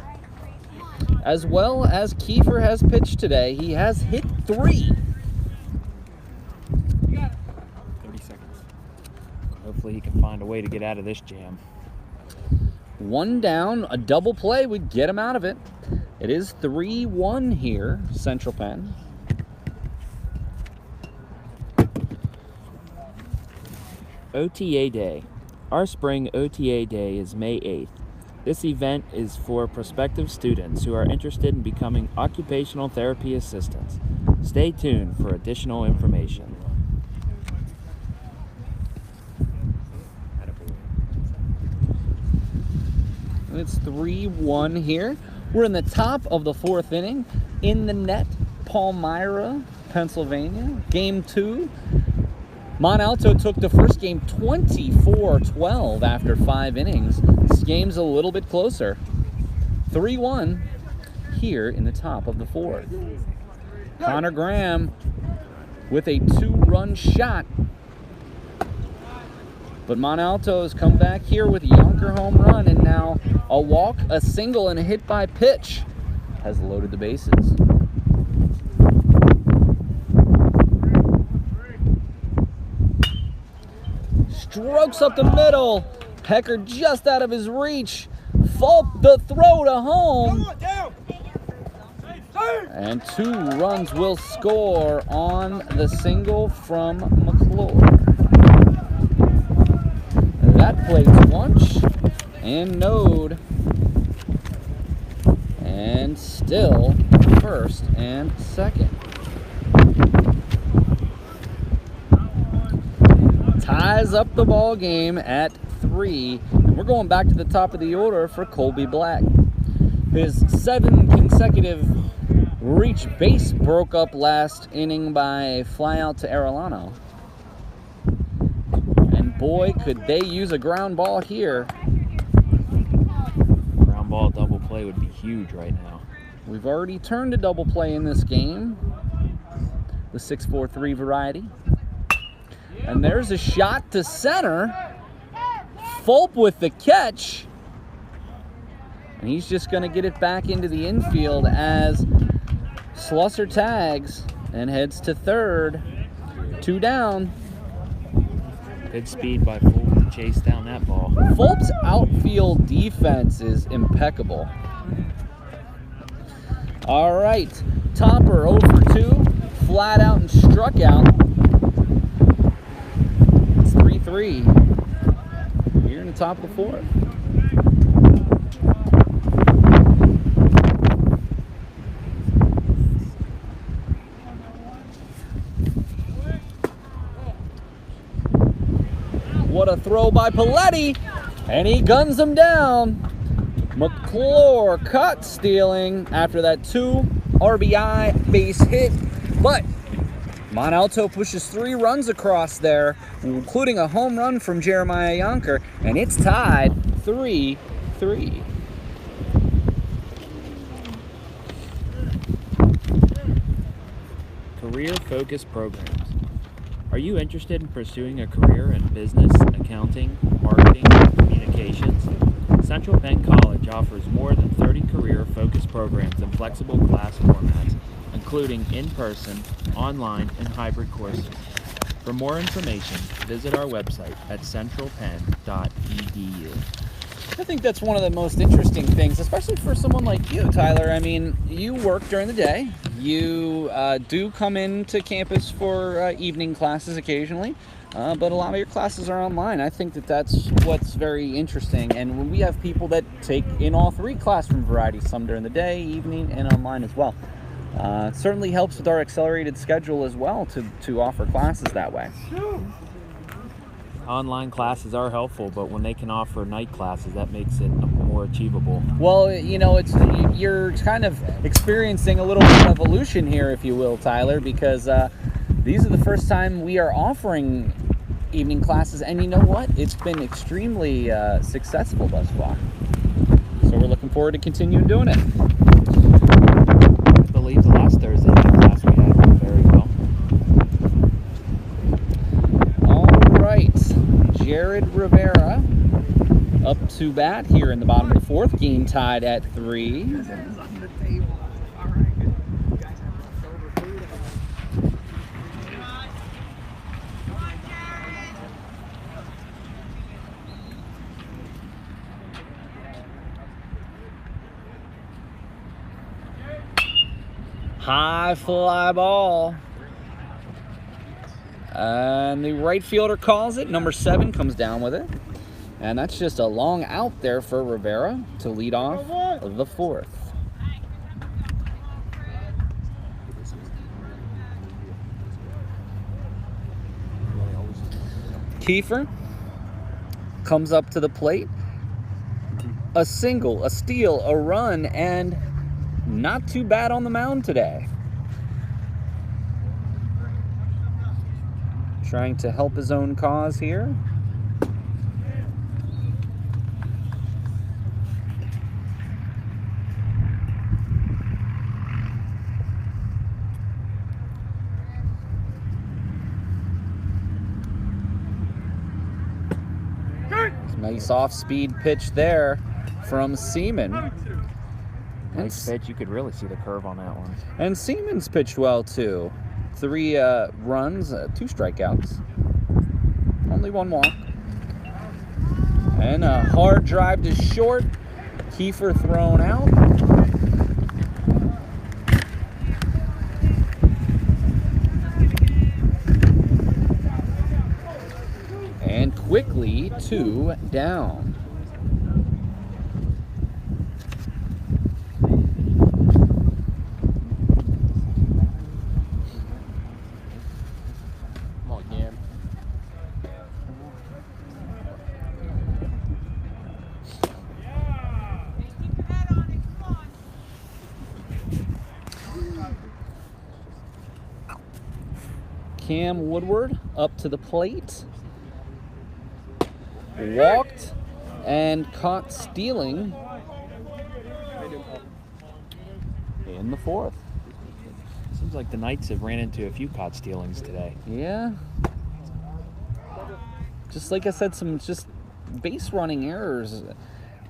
As well as Kiefer has pitched today, he has hit 3. 30 seconds. Hopefully he can find a way to get out of this jam. One down, a double play would get him out of it. It is 3-1 here, Central Penn. OTA Day. Our spring OTA Day is May 8th. This event is for prospective students who are interested in becoming occupational therapy assistants. Stay tuned for additional information. It's 3-1 here. We're in the top of the fourth inning. In the net, Palmyra, Pennsylvania. Game 2. Mont Alto took the first game 24-12 after 5 innings. This game's a little bit closer. 3-1 here in the top of the 4th. Connor Graham with a 2-run shot. But Mont Alto has come back here with a Yonker home run, and now a walk, a single, and a hit by pitch has loaded the bases. Strokes up the middle. Hecker just out of his reach. Fulp the throw to home. And 2 runs will score on the single from McClure. That plays Lunch and Node. And still first and second. Ties up the ball game at 3. And we're going back to the top of the order for Colby Black. His 7 consecutive reach base broke up last inning by a fly out to Arellano. And boy, could they use a ground ball here. Ground ball double play would be huge right now. We've already turned a double play in this game, the 6-4-3 variety. And there's a shot to center. Fulp with the catch. And he's just going to get it back into the infield as Slusser tags and heads to third. 2 down. Good speed by Fulp to chase down that ball. Fulp's outfield defense is impeccable. All right, Topper 0 for 2, flat out and struck out. It's 3-3 here in the top of the 4th. What a throw by Paletti, and he guns him down. McClure caught stealing after that 2 RBI base hit, but Mont Alto pushes 3 runs across there, including a home run from Jeremiah Yonker, and it's tied 3-3. Career-focused programs. Are you interested in pursuing a career in business, accounting, marketing, and communications? Central Penn College offers more than 30 career-focused programs in flexible class formats, including in-person, online, and hybrid courses. For more information, visit our website at centralpenn.edu. I think that's one of the most interesting things, especially for someone like you, Tyler. I mean, you work during the day. You do come into campus for evening classes occasionally, but a lot of your classes are online. I think that that's what's very interesting. And when we have people that take in all 3 classroom varieties, some during the day, evening, and online as well. It certainly helps with our accelerated schedule as well to offer classes that way. Online classes are helpful, but when they can offer night classes, that makes it more achievable. Well, you know, you're kind of experiencing a little bit of evolution here, if you will, Tyler, because these are the first time we are offering evening classes, and you know what? It's been extremely successful thus far. So we're looking forward to continuing doing it. I believe the last Thursday night class we had went very well. Jared Rivera up to bat here in the bottom of the 4th, game tied at 3. High fly ball. And the right fielder calls it. Number 7 comes down with it. And that's just a long out there for Rivera to lead off the 4th. Kiefer comes up to the plate. A single, a steal, a run, and not too bad on the mound today. trying to help his own cause here. Nice off-speed pitch there from Seaman. Nice pitch. You could really see the curve on that one. And Seaman's pitched well, too. 3 runs, 2 strikeouts. Only 1 walk. And a hard drive to short. Kiefer thrown out. And quickly 2 down. Come on, Cam. Cam Woodward up to the plate. Walked and caught stealing in the 4th. Seems like the Knights have ran into a few caught stealings today. Yeah. Just like I said, some just base running errors.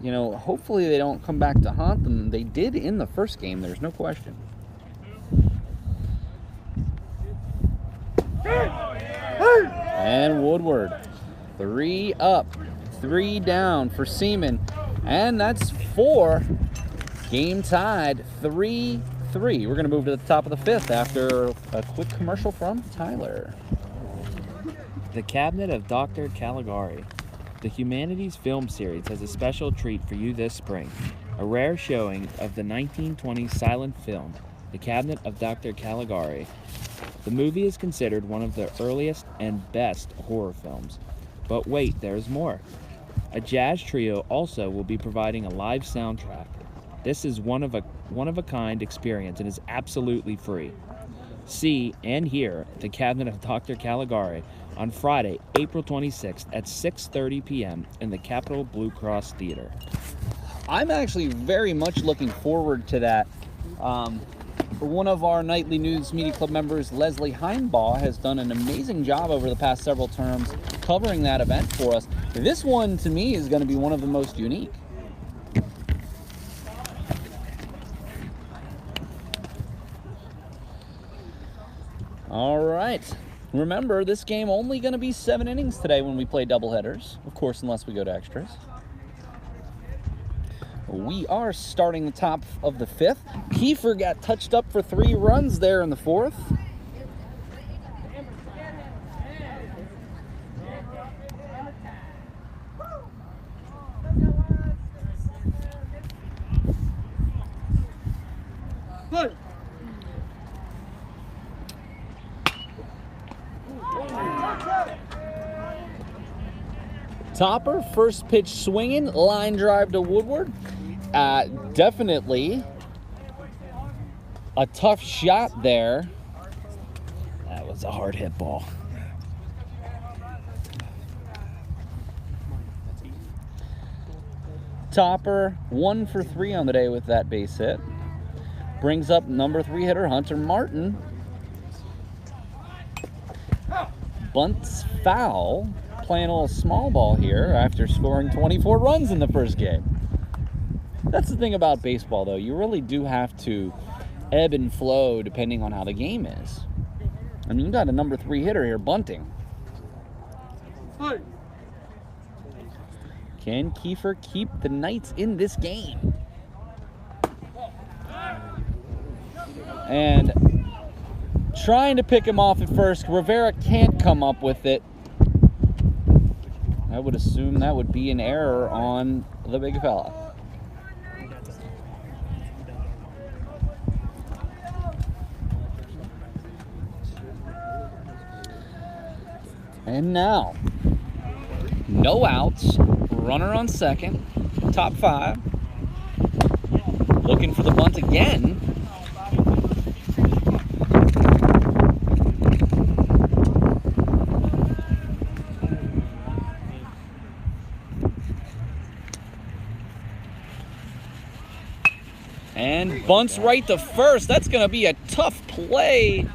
You know, hopefully they don't come back to haunt them. They did in the first game, there's no question. And Woodward, 3 up, 3 down for Seaman. And that's 4. Game tied, 3-3. We're going to move to the top of the 5th after a quick commercial from Tyler. The Cabinet of Dr. Caligari. The Humanities Film Series has a special treat for you this spring. A rare showing of the 1920s silent film, The Cabinet of Dr. Caligari. The movie is considered one of the earliest and best horror films. But wait, there's more. A jazz trio also will be providing a live soundtrack. This is one of a kind experience and is absolutely free. See and hear The Cabinet of Dr. Caligari on Friday, April 26th at 6:30 p.m. in the Capitol Blue Cross Theater. I'm actually very much looking forward to that. One of our Nightly News Media Club members, Leslie Heinbaugh, has done an amazing job over the past several terms covering that event for us. This one, to me, is going to be one of the most unique. All right. Remember, this game only going to be 7 innings today when we play doubleheaders. Of course, unless we go to extras. We are starting the top of the 5th. Kiefer got touched up for 3 runs there in the 4th. Topper, first pitch swinging, line drive to Woodward. Definitely a tough shot there. That was a hard hit ball. Topper, 1 for 3 on the day with that base hit. Brings up number 3 hitter Hunter Martin. Bunts foul. Playing a little small ball here after scoring 24 runs in the first game. That's the thing about baseball, though. You really do have to ebb and flow depending on how the game is. I mean, you got a number 3 hitter here bunting. Can Kiefer keep the Knights in this game? And trying to pick him off at first. Rivera can't come up with it. I would assume that would be an error on the big fella. And now, no outs, runner on second, top 5. Looking for the bunt again. And bunts right to first. That's going to be a tough play.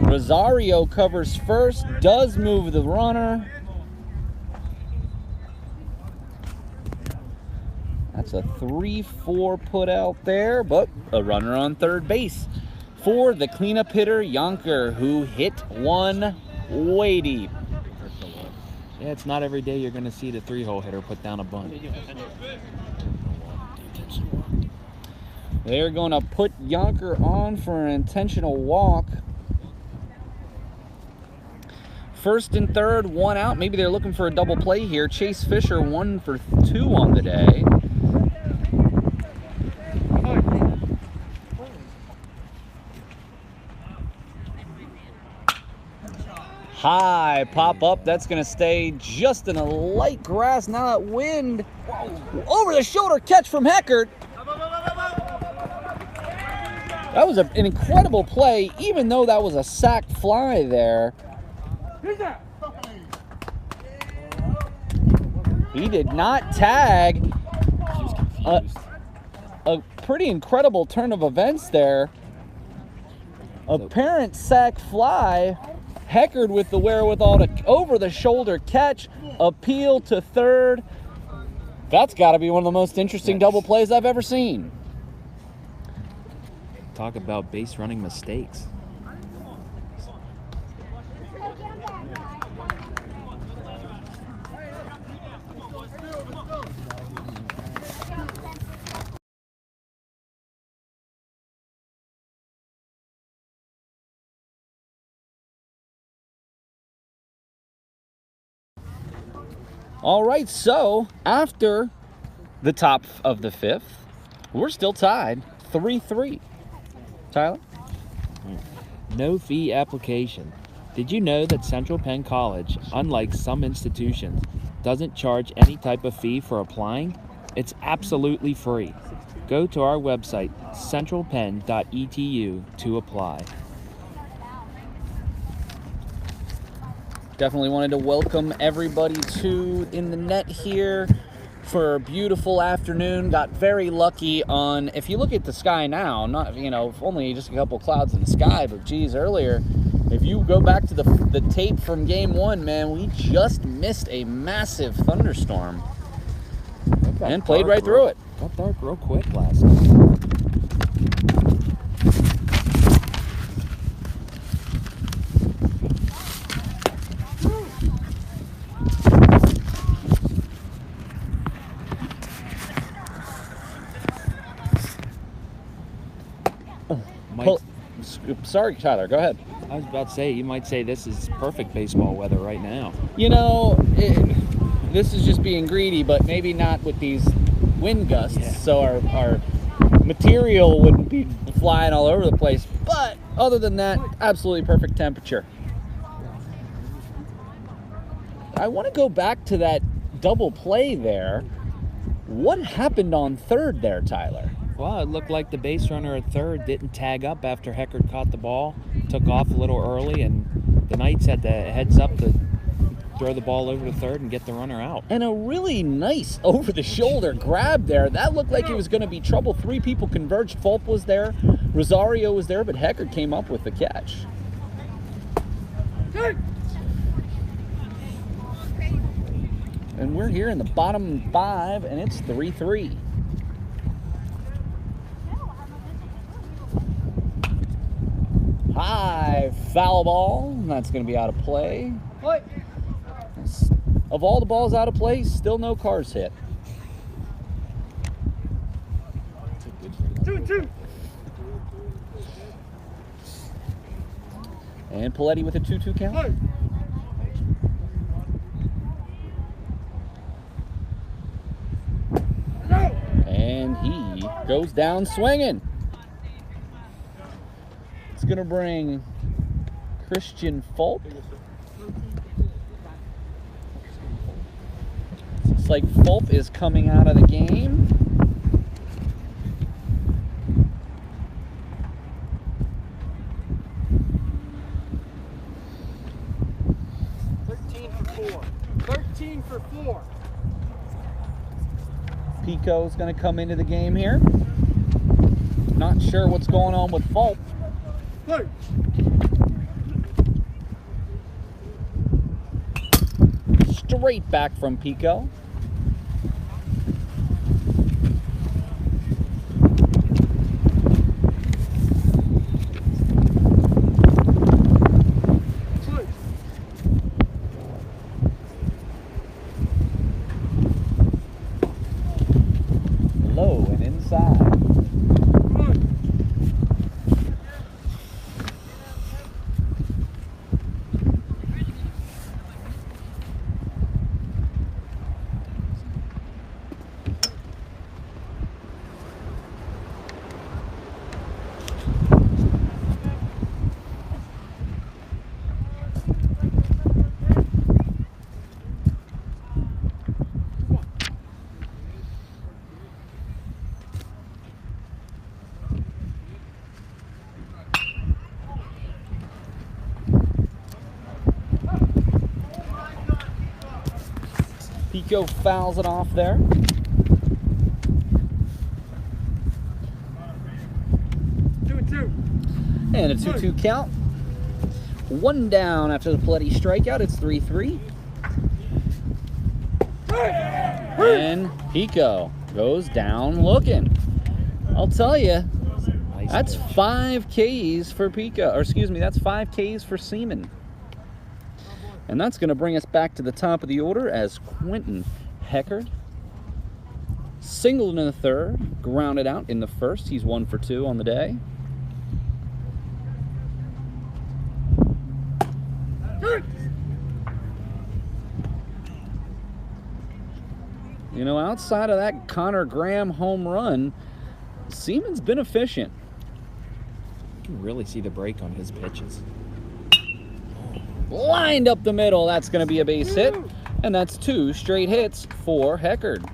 Rosario covers first, does move the runner. That's a 3-4 put out there, but a runner on third base for the cleanup hitter, Yonker, who hit one way deep. Yeah, it's not every day you're going to see the 3-hole hitter put down a bunt. They're going to put Yonker on for an intentional walk. First and third, one out. Maybe they're looking for a double play here. Chase Fisher, 1 for 2 on the day. High pop up. That's going to stay just in a light grass. Now that wind. Over the shoulder catch from Heckert. That was an incredible play, even though that was a sac fly there. He did not tag. A pretty incredible turn of events there. Apparent sac fly. Heckard with the wherewithal to over-the-shoulder catch, appeal to third. That's got to be one of the most interesting double plays I've ever seen. Talk about base running mistakes. All right, so after the top of the fifth, we're still tied 3-3. Tyler? No fee application. Did you know that Central Penn College, unlike some institutions, doesn't charge any type of fee for applying? It's absolutely free. Go to our website, centralpenn.edu, to apply. Definitely wanted to welcome everybody to In the Net here for a beautiful afternoon. Got very lucky on, if you look at the sky now, not, only just a couple clouds in the sky, but geez, earlier, if you go back to the tape from game one, man, we just missed a massive thunderstorm and played right through it. Got dark real quick last night. Sorry, Tyler, go ahead. I was about to say, you might say this is perfect baseball weather right now. This is just being greedy, but maybe not with these wind gusts. Yeah. So our material wouldn't be flying all over the place. But other than that, absolutely perfect temperature. I want to go back to that double play there. What happened on third there, Tyler? Well, it looked like the base runner at third didn't tag up after Heckard caught the ball, took off a little early, and the Knights had the heads up to throw the ball over to third and get the runner out. And a really nice over-the-shoulder grab there. That looked like it was going to be trouble. 3 people converged. Fulp was there, Rosario was there, but Heckard came up with the catch. And we're here in the bottom 5, and it's 3-3. High foul ball. That's going to be out of play. What? Of all the balls out of play, still no cars hit. 2-2. And Paletti with a 2-2 count. And he goes down swinging. It's going to bring Christian Fulp. Looks like Fulp is coming out of the game. $13 for 4. Pico is going to come into the game here. Not sure what's going on with Fulp. Straight back from Pico. Low and inside. Pico fouls it off there. And a 2-2 count. One down after the Paletti strikeout. It's 3-3. And Pico goes down looking. I'll tell you, that's 5 Ks for Pico. Or excuse me, that's 5 Ks for Seaman. And that's going to bring us back to the top of the order as Quentin Heckard singled in the third, grounded out in the first. He's 1 for 2 on the day. You know, outside of that Connor Graham home run, Seaman's been efficient. You can really see the break on his pitches. Lined up the middle. That's going to be a base hit. And that's 2 straight hits for Heckard.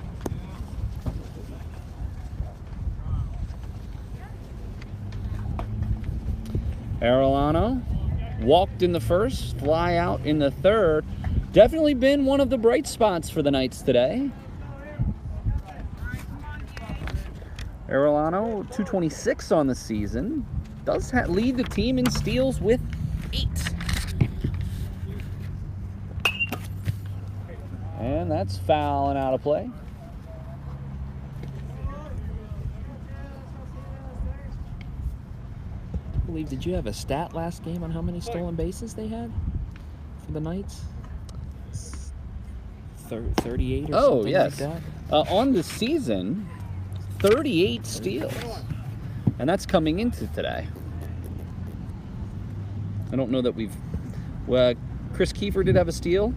Arellano walked in the first, fly out in the third. Definitely been one of the bright spots for the Knights today. Arellano, 226 on the season. Does lead the team in steals with 8. And that's foul and out of play. I believe, did you have a stat last game on how many stolen bases they had for the Knights? 38 or something yes. like that? On the season, 38 steals. And that's coming into today. I don't know that we've... Well, Chris Kiefer did have a steal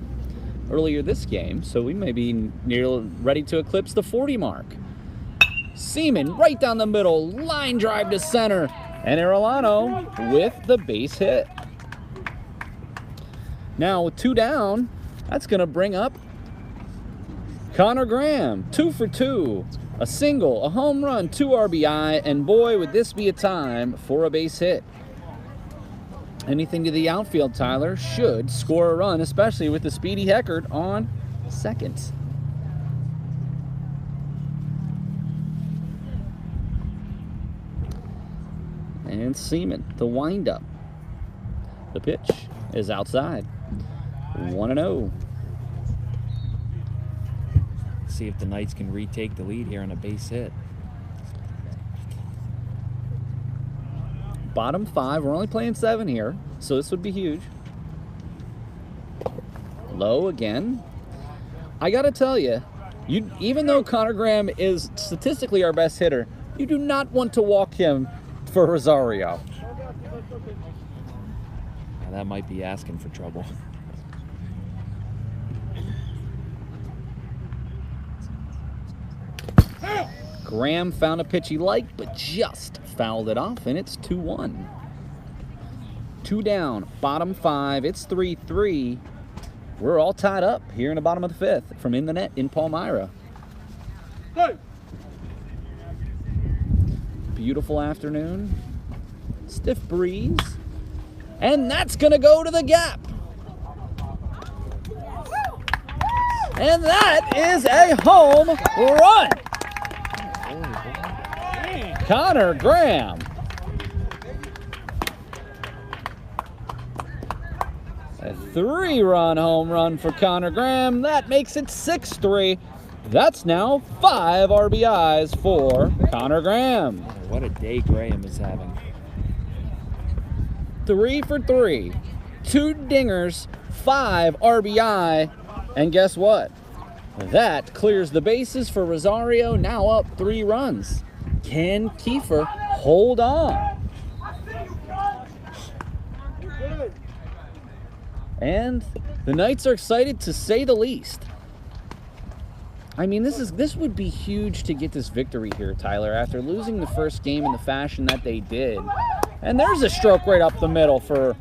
earlier this game, so we may be nearly ready to eclipse the 40 mark. Seaman right down the middle, line drive to center, and Arellano with the base hit. Now with 2 down, that's going to bring up Connor Graham, 2 for 2, a single, a home run, 2 RBI, and boy, would this be a time for a base hit. Anything to the outfield, Tyler, should score a run, especially with the speedy Heckard on second. And Seaman, the windup. The pitch is outside. 1-0. See if the Knights can retake the lead here on a base hit. Bottom 5. We're only playing 7 here, so this would be huge. Low again. I got to tell you, even though Connor Graham is statistically our best hitter, you do not want to walk him for Rosario. Now that might be asking for trouble. Graham found a pitch he liked, but just fouled it off, and it's 2-1. 2 down, bottom 5. It's 3-3. We're all tied up here in the bottom of the 5th from in the net in Palmyra. Hey. Beautiful afternoon. Stiff breeze. And that's going to go to the gap. And that is a home run. Connor Graham. A 3-run home run for Connor Graham. That makes it 6-3. That's now 5 RBIs for Connor Graham. What a day Graham is having. 3 for 3. 2 dingers, 5 RBI. And guess what? That clears the bases for Rosario, now up 3 runs. Can Kiefer hold on? And the Knights are excited, to say the least. I mean, this would be huge to get this victory here, Tyler, after losing the first game in the fashion that they did. And there's a stroke right up the middle for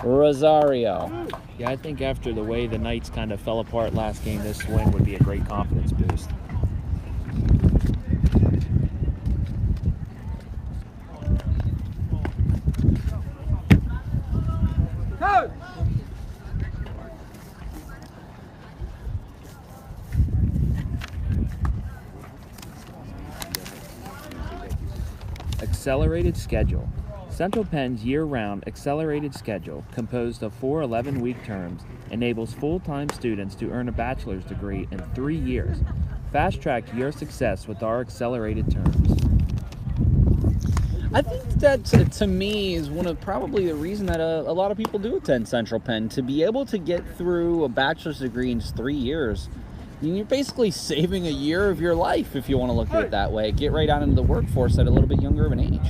Rosario. Yeah, I think after the way the Knights kind of fell apart last game, this win would be a great confidence boost. Accelerated schedule. Central Penn's year-round accelerated schedule, composed of 4 11-week terms, enables full-time students to earn a bachelor's degree in 3 years. Fast-track your success with our accelerated terms. I think that, to me, is one of probably the reason that a lot of people do attend Central Penn. To be able to get through a bachelor's degree in just 3 years, I mean, you're basically saving a year of your life, if you want to look at it that way. Get right out into the workforce at a little bit younger of an age.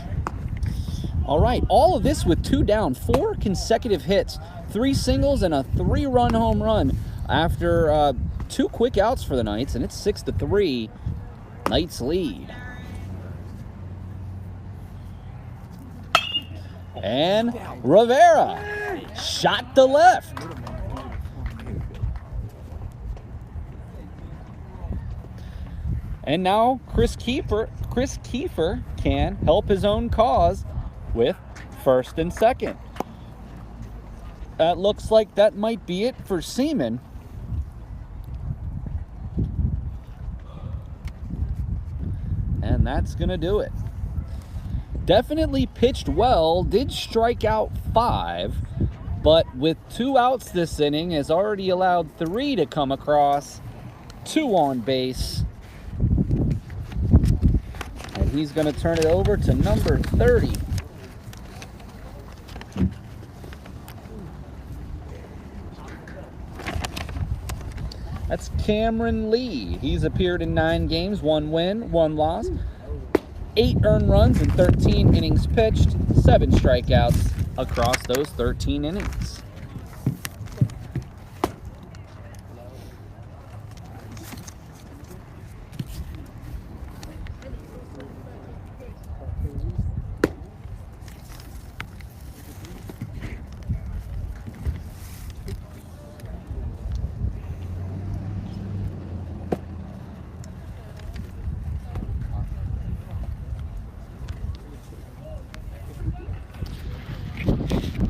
All right, all of this with 2 down, 4 consecutive hits, 3 singles, and a 3-run home run after 2 quick outs for the Knights, and it's 6-3. Knights lead. And Rivera shot to left. And now Chris Kiefer can help his own cause with first and second. That looks like that might be it for Seaman. And that's going to do it. Definitely pitched well, did strike out 5, but with 2 outs this inning has already allowed 3 to come across, 2 on base. And he's going to turn it over to number 30. That's Cameron Lee. He's appeared in 9 games, 1 win, 1 loss, 8 earned runs in 13 innings pitched, 7 strikeouts across those 13 innings.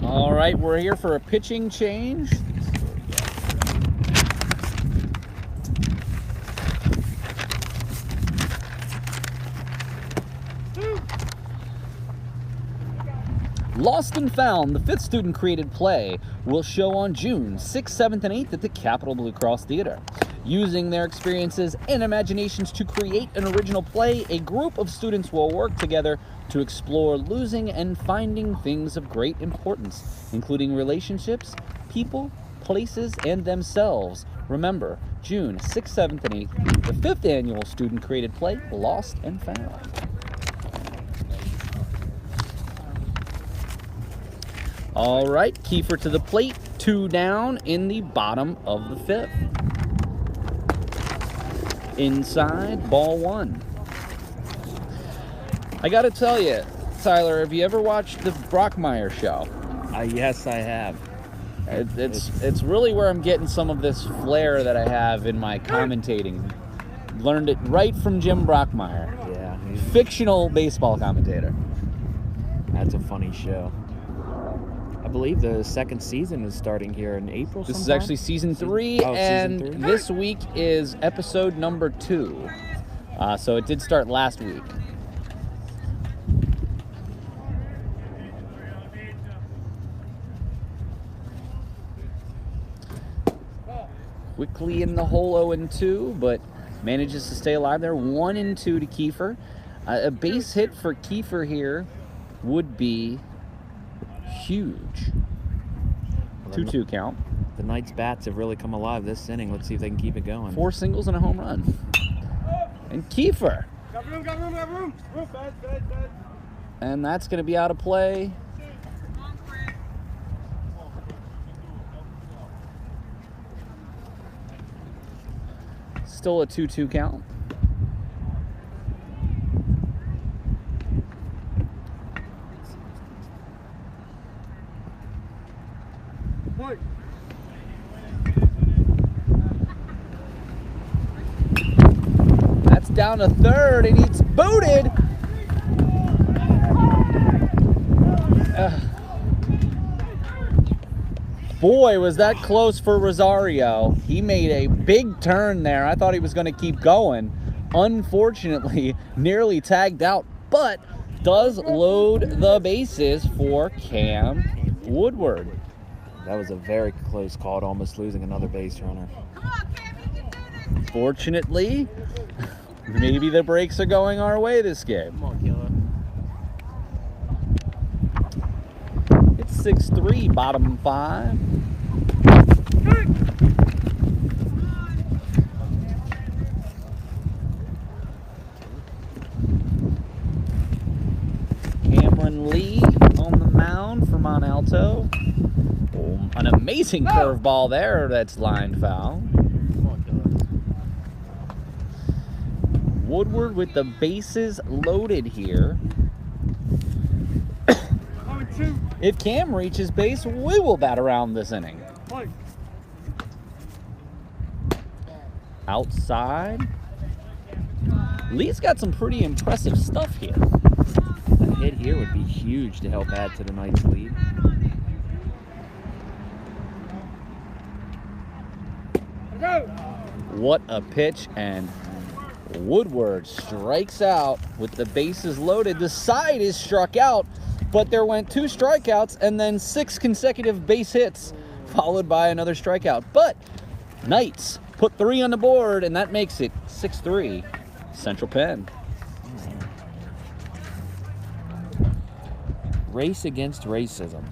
All right, we're here for a pitching change. Lost and Found, the 5th student-created play, will show on June 6th, 7th, and 8th at the Capitol Blue Cross Theater. Using their experiences and imaginations to create an original play, a group of students will work together to explore losing and finding things of great importance, including relationships, people, places, and themselves. Remember, June 6th, 7th, and 8th, the 5th annual student-created play, Lost and Found. All right, Kiefer to the plate, 2 down in the bottom of the 5th. Inside, ball 1. I gotta tell you, Tyler, have you ever watched the Brockmire show? Yes, I have. It's really where I'm getting some of this flair that I have in my commentating. Learned it right from Jim Brockmire. Yeah. Fictional baseball commentator. That's a funny show. I believe the 2nd season is starting here in April This is sometime? actually season 3, Oh, and season 3? this week is episode number 2. So it did start last week. quickly in the hole 0-2, but manages to stay alive there. 1-2 to Kiefer. A base hit for Kiefer here would be huge. 2-2 count. The Knights' bats have really come alive this inning. Let's see if they can keep it going. 4 singles and a home run. And Kiefer. Got room, got room, got room. Bad. And that's going to be out of play. Still a 2-2 count. Point. That's down to third, and it's booted. Boy, was that close for Rosario. He made a big turn there. I thought he was going to keep going. Unfortunately, nearly tagged out, but does load the bases for Cam Woodward. That was a very close call to almost losing another base runner. Fortunately, maybe the breaks are going our way this game. Come on, Kilo. It's 6-3, bottom 5. Cameron Lee on the mound for Mont Alto. Oh, an amazing curveball there that's lined foul. Come on, Kilo. Woodward with the bases loaded here. If Cam reaches base, we will bat around this inning. Outside. Lee's got some pretty impressive stuff here. A hit here would be huge to help add to the Knights' lead. What a pitch, and Woodward strikes out with the bases loaded. The side is struck out, but there went 2 strikeouts and then 6 consecutive base hits, followed by another strikeout. But Knights put 3 on the board, and that makes it 6-3, Central Penn. Race against racism.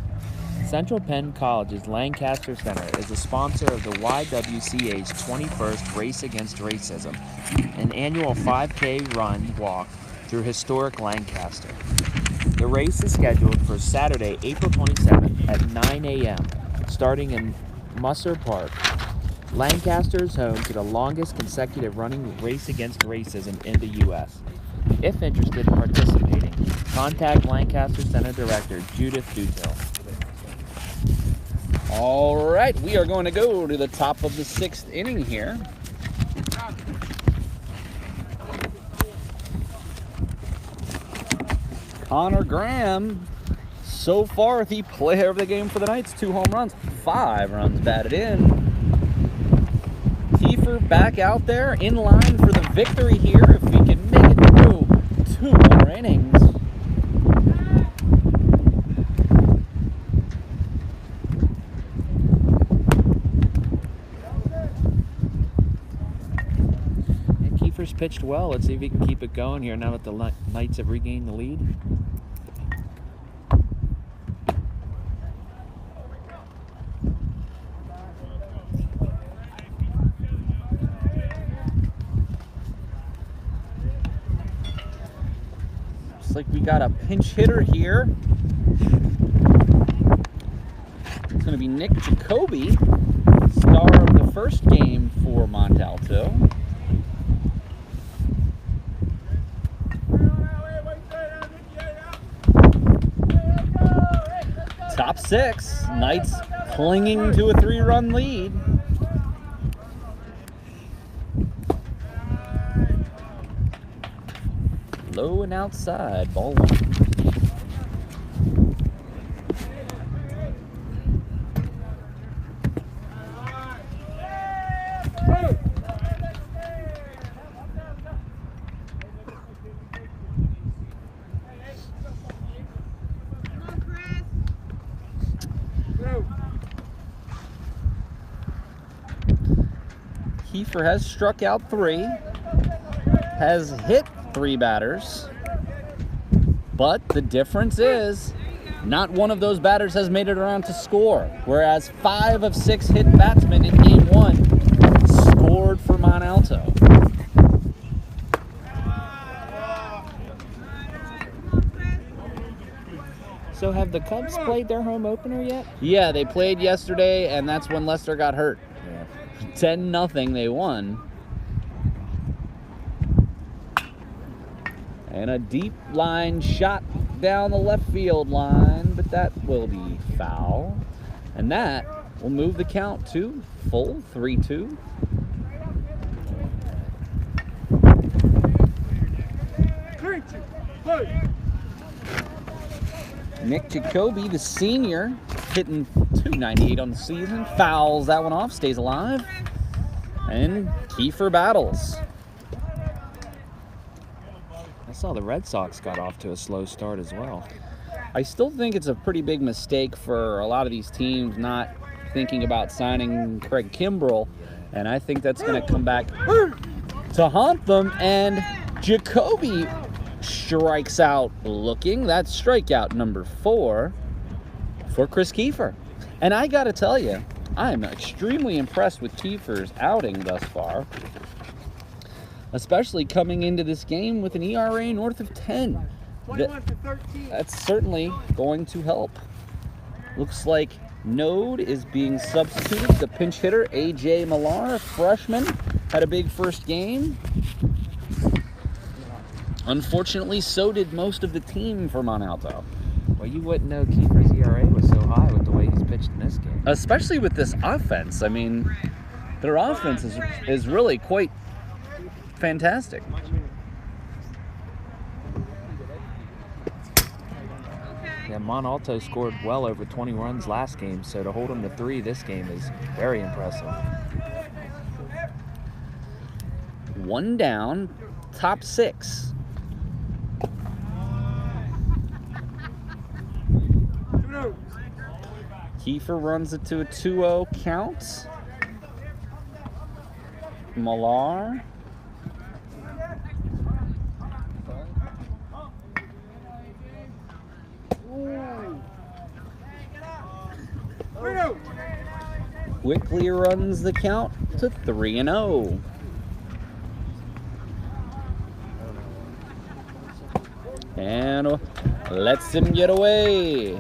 Central Penn College's Lancaster Center is a sponsor of the YWCA's 21st Race Against Racism, an annual 5K run walk through historic Lancaster. The race is scheduled for Saturday, April 27th at 9 a.m., starting in Musser Park. Lancaster is home to the longest consecutive running race against racism in the U.S. If interested in participating, contact Lancaster Center Director Judith Dutil. All right, we are going to go to the top of the 6th inning here. Connor Graham, so far the player of the game for the Knights. 2 home runs, 5 runs batted in. Kiefer back out there in line for the victory here if we can make it through 2 more innings. Kiefer's pitched well. Let's see if he can keep it going here now that the Knights have regained the lead. Looks like we got a pinch hitter here. It's going to be Nick Jacoby, star of the first game for Mont Alto. Top 6, Knights clinging to a 3-run lead. Low and outside, ball 1. Kiefer has struck out 3, has hit 3 batters, but the difference is not one of those batters has made it around to score, whereas 5 of 6 hit batsmen in Game 1 scored for Mont Alto. So have the Cubs played their home opener yet? Yeah, they played yesterday, and that's when Lester got hurt. Yeah. 10-0 they won. And a deep line shot down the left field line, but that will be foul. And that will move the count to full 3-2. Nick Jacoby, the senior, hitting .298 on the season, fouls that one off, stays alive. And Kiefer battles. I saw the Red Sox got off to a slow start as well. I still think it's a pretty big mistake for a lot of these teams not thinking about signing Craig Kimbrell, and I think that's going to come back to haunt them. And Jacoby strikes out looking. That's strikeout number 4 for Chris Kiefer. And I got to tell you, I'm extremely impressed with Kiefer's outing thus far, especially coming into this game with an ERA north of 10. 21 for 13. That's certainly going to help. Looks like Node is being substituted. The pinch hitter, A.J. Millar, freshman, had a big first game. Unfortunately, so did most of the team for Mont Alto. Well, you wouldn't know Kiefer's ERA was so high with the way he's pitched in this game. Especially with this offense. I mean, their offense is really quite fantastic. Yeah, Mont Alto scored well over 20 runs last game, so to hold them to 3 this game is very impressive. 1 down, top 6. Kiefer runs it to a 2-0 count. Millar. Quickly runs the count to 3-0. And lets him get away.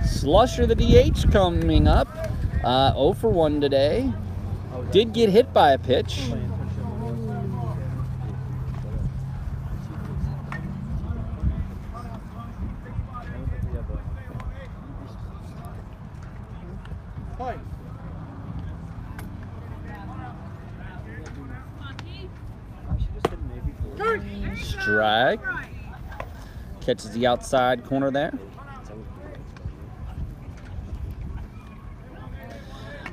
Slusher, the DH, coming up. 0 for 1 today. Did get hit by a pitch. Strike. Catches the outside corner there.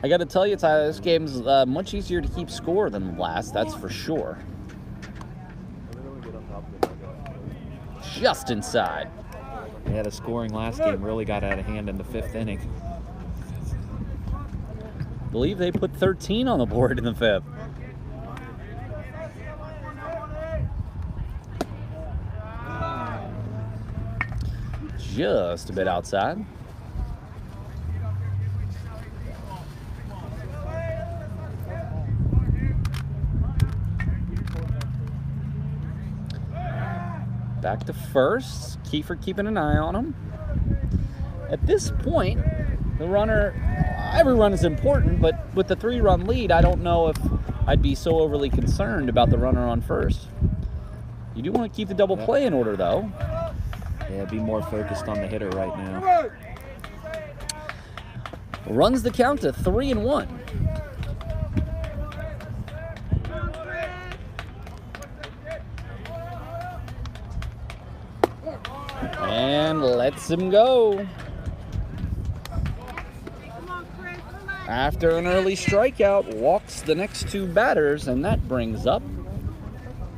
I got to tell you, Tyler, this game's much easier to keep score than the last, that's for sure. Just inside. Yeah, the scoring last game really got out of hand in the 5th inning. I believe they put 13 on the board in the 5th. Just a bit outside. Back to first. Kiefer keeping an eye on him. At this point, the runner, every run is important, but with the 3-run lead, I don't know if I'd be so overly concerned about the runner on first. You do want to keep the double play in order, though. Yeah, be more focused on the hitter right now. Runs the count to 3-1. And lets him go. After an early strikeout, walks the next 2 batters, and that brings up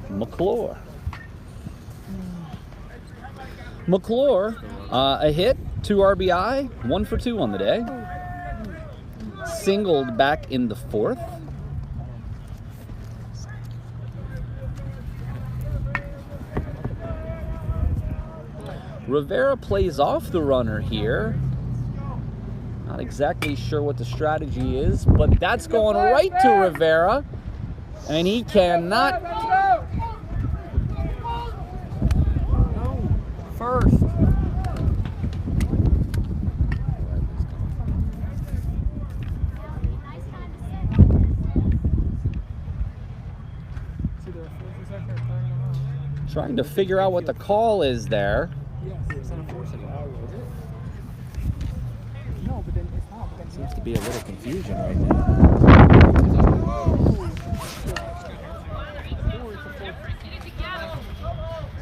McClure. McClure, a hit, 2 RBI, 1 for 2 on the day. singled back in the 4th. Rivera plays off the runner here. Not exactly sure what the strategy is, but that's going right to Rivera. And he cannot. No, first. It's either a 40-second or 30. Trying to figure out what the call is there. Yes, it's on a 4-second. Is it? No, but then it's not. But then Seems to be a little confusion right now.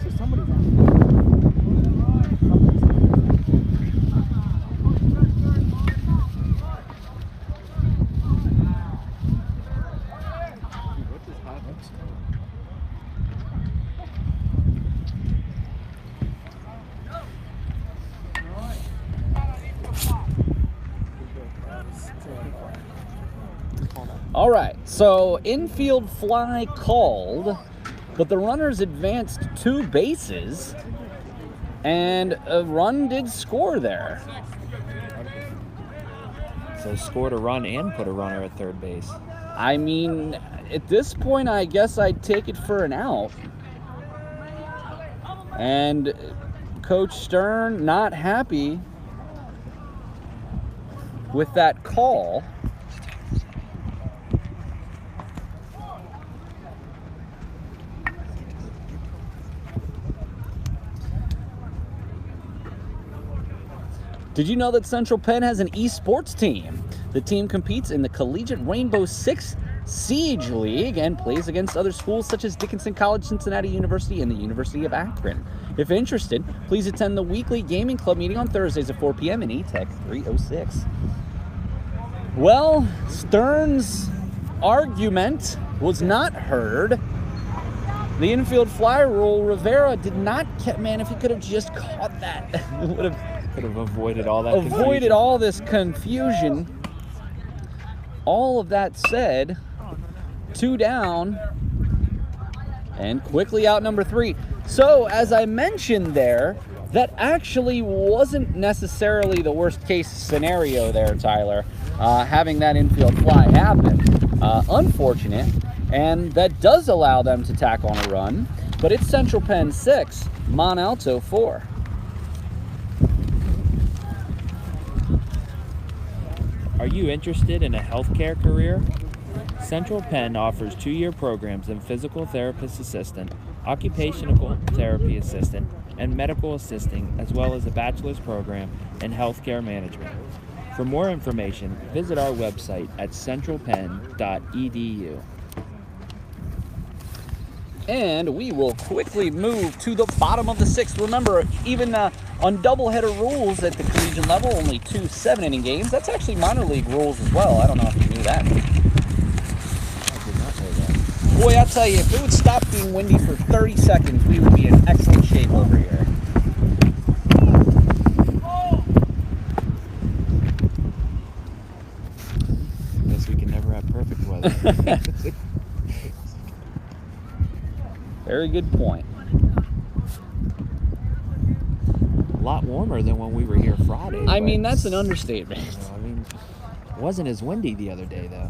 So somebody's on. What just happened? All right, so infield fly called, but the runners advanced 2 bases, and a run did score there. So scored a run and put a runner at third base. I mean, at this point, I guess I'd take it for an out. And Coach Stern not happy with that call. Did you know that Central Penn has an esports team? The team competes in the Collegiate Rainbow Six Siege League and plays against other schools such as Dickinson College, Cincinnati University, and the University of Akron. If interested, please attend the weekly gaming club meeting on Thursdays at 4 p.m. in ETech 306. Well, Stern's argument was not heard. The infield fly rule, Rivera did not catch. Man, if he could have just caught that, it would have Could have avoided all that avoided confusion. all this confusion. All of that said, 2 down and quickly out number 3. So as I mentioned there, that actually wasn't necessarily the worst case scenario there, Tyler, having that infield fly happen. Unfortunate, and that does allow them to tack on a run, but it's Central Penn 6, Mont Alto 4. Are you interested in a healthcare career? Central Penn offers 2-year programs in physical therapist assistant, occupational therapy assistant, and medical assisting, as well as a bachelor's program in healthcare management. For more information, visit our website at centralpenn.edu. And we will quickly move to the bottom of the 6th. Remember, even on doubleheader rules at the collegiate level, only 2 7-inning games. That's actually minor league rules as well. I don't know if you knew that. I did not know that. Boy, I'll tell you, if it would stop being windy for 30 seconds, we would be in excellent shape over here. Guess we can never have perfect weather. Very good point. A lot warmer than when we were here Friday. I but, mean, that's an understatement. I mean, it wasn't as windy the other day, though.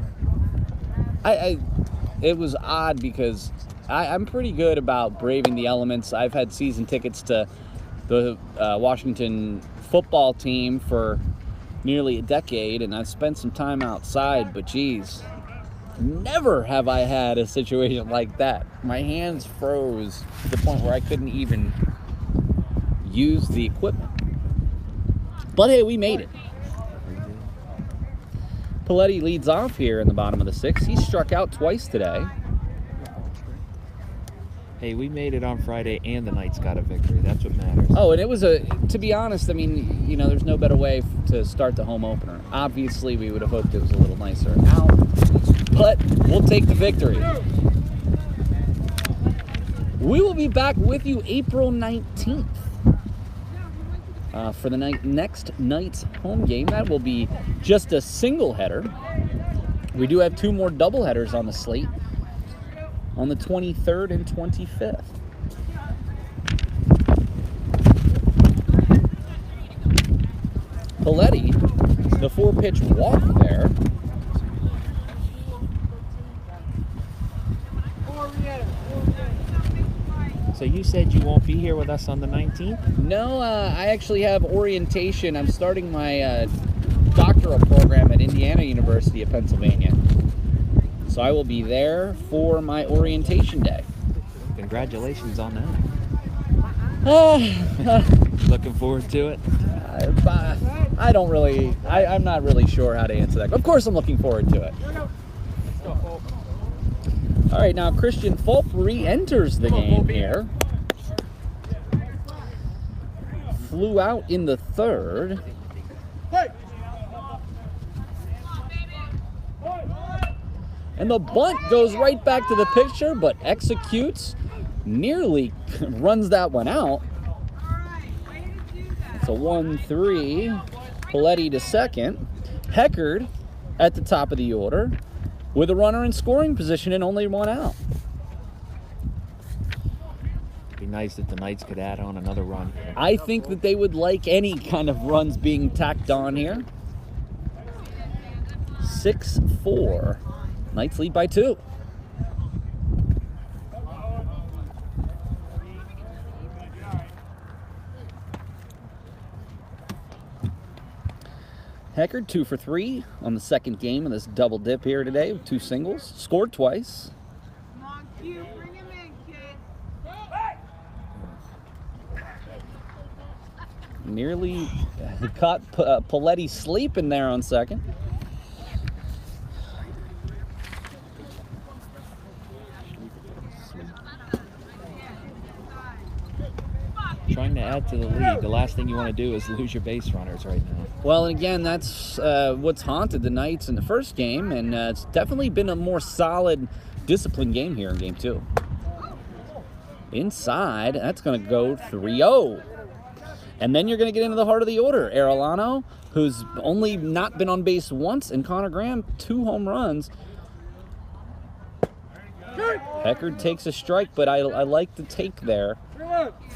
It was odd because I'm pretty good about braving the elements. I've had season tickets to the Washington football team for nearly a decade, and I've spent some time outside, but geez, never have I had a situation like that. My hands froze to the point where I couldn't even use the equipment. But hey, we made it. Paletti leads off here in the bottom of the 6th. He struck out twice today. Hey, we made it on Friday, and the Knights got a victory. That's what matters. Oh, and it was to be honest, I mean, you know, there's no better way to start the home opener. Obviously, we would have hoped it was a little nicer out, but we'll take the victory. We will be back with you April 19th. for the next night's home game. That will be just a single header. We do have 2 more double headers on the slate on the 23rd and 25th. Paletti, the 4-pitch walk there. So you said you won't be here with us on the 19th? No, I actually have orientation. I'm starting my doctoral program at Indiana University of Pennsylvania. So I will be there for my orientation day. Congratulations on that. Looking forward to it. I'm not really sure how to answer that. Of course I'm looking forward to it. All right, now Christian Fulp re-enters the game here. Flew out in the 3rd. And the bunt goes right back to the pitcher, but executes, nearly runs that one out. It's a 1-3. Paletti to second. Heckard at the top of the order with a runner in scoring position and only 1 out. It'd be nice if the Knights could add on another run. I think that they would like any kind of runs being tacked on here. 6-4. Knights lead by 2. Heckard 2 for 3 on the second game of this double dip here today with 2 singles. Scored twice. Come on, Q, bring him in, kid. Nearly caught Paletti sleeping there on second. Trying to add to the lead. The last thing you want to do is lose your base runners right now. Well, and again, that's what's haunted the Knights in the first game, and it's definitely been a more solid, disciplined game here in game 2. Inside, that's going to go 3-0. And then you're going to get into the heart of the order. Arellano, who's only not been on base once, and Connor Graham, 2 home runs. Heckard takes a strike, but I like the take there.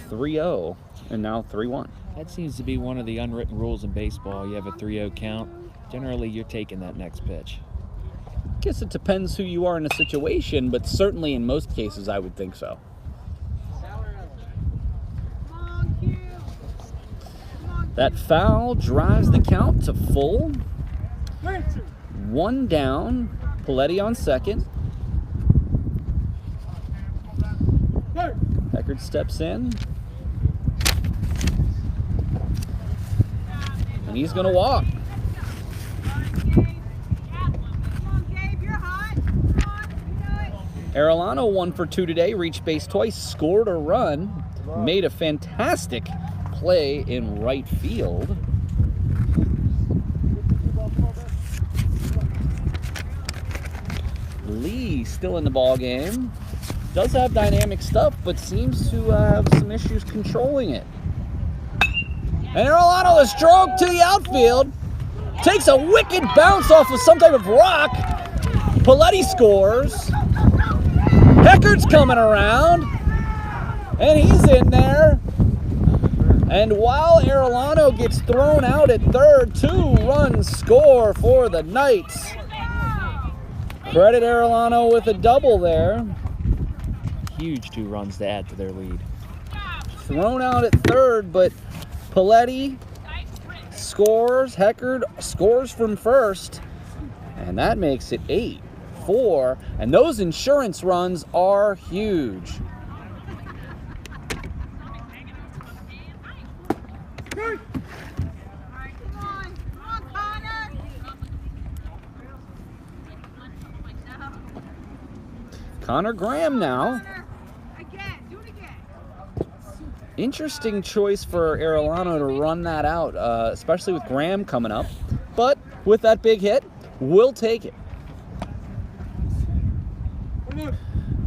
3-0, and now 3-1. That seems to be one of the unwritten rules in baseball. You have a 3-0 count. Generally, you're taking that next pitch. I guess it depends who you are in a situation, but certainly in most cases, I would think so. That foul drives the count to full. 1 down. Paletti on second. Heckard steps in. And he's going to walk. Arellano 1 for 2 today, reached base twice, scored a run, made a fantastic play in right field. Lee still in the ball game. Does have dynamic stuff, but seems to have some issues controlling it. And Arellano, the stroke to the outfield. Takes a wicked bounce off of some type of rock. Paletti scores. Heckard's coming around. And he's in there. And while Arellano gets thrown out at third, 2-run score for the Knights. Credit Arellano with a double there. Huge 2 runs to add to their lead. Thrown out at third, but Paletti scores. Heckard scores from first. And that makes it 8-4. And those insurance runs are huge. Connor Graham now. Interesting choice for Arellano to run that out, especially with Graham coming up. But with that big hit, we'll take it.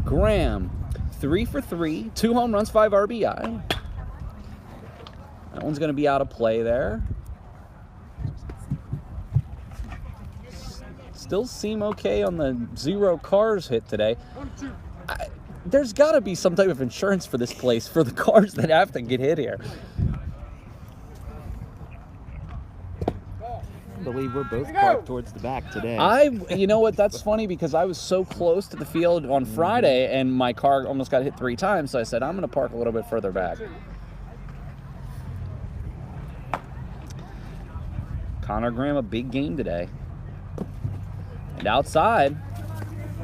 Graham, 3 for 3, 2 home runs, 5 RBI. That one's going to be out of play there. Still seem okay on the 0 cars hit today. There's got to be some type of insurance for this place for the cars that have to get hit here. I believe we're both parked towards the back today. You know what, that's funny because I was so close to the field on Friday and my car almost got hit 3 times, so I said I'm going to park a little bit further back. Connor Graham, a big game today. And outside,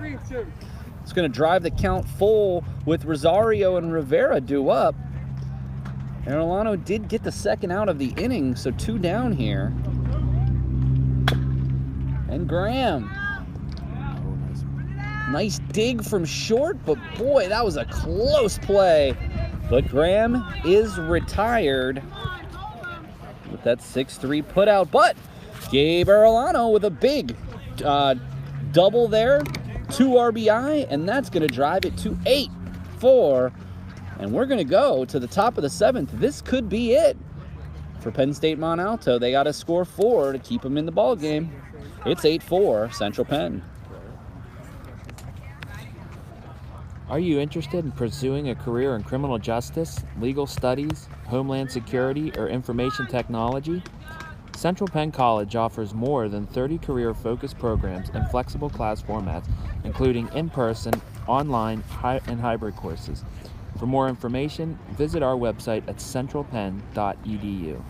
it's going to drive the count full with Rosario and Rivera due up. And Orlando did get the second out of the inning, so 2 down here. And Graham. Nice dig from short, but boy, that was a close play. But Graham is retired with that 6-3 putout. But Gabe Arellano with a big double there, 2 RBI, and that's going to drive it to 8-4. And we're going to go to the top of the 7th. This could be it for Penn State Mont Alto. They got to score 4 to keep them in the ball game. It's 8-4, Central Penn. Are you interested in pursuing a career in criminal justice, legal studies, homeland security, or information technology? Central Penn College offers more than 30 career-focused programs and flexible class formats, including in-person, online, and hybrid courses. For more information, visit our website at centralpenn.edu.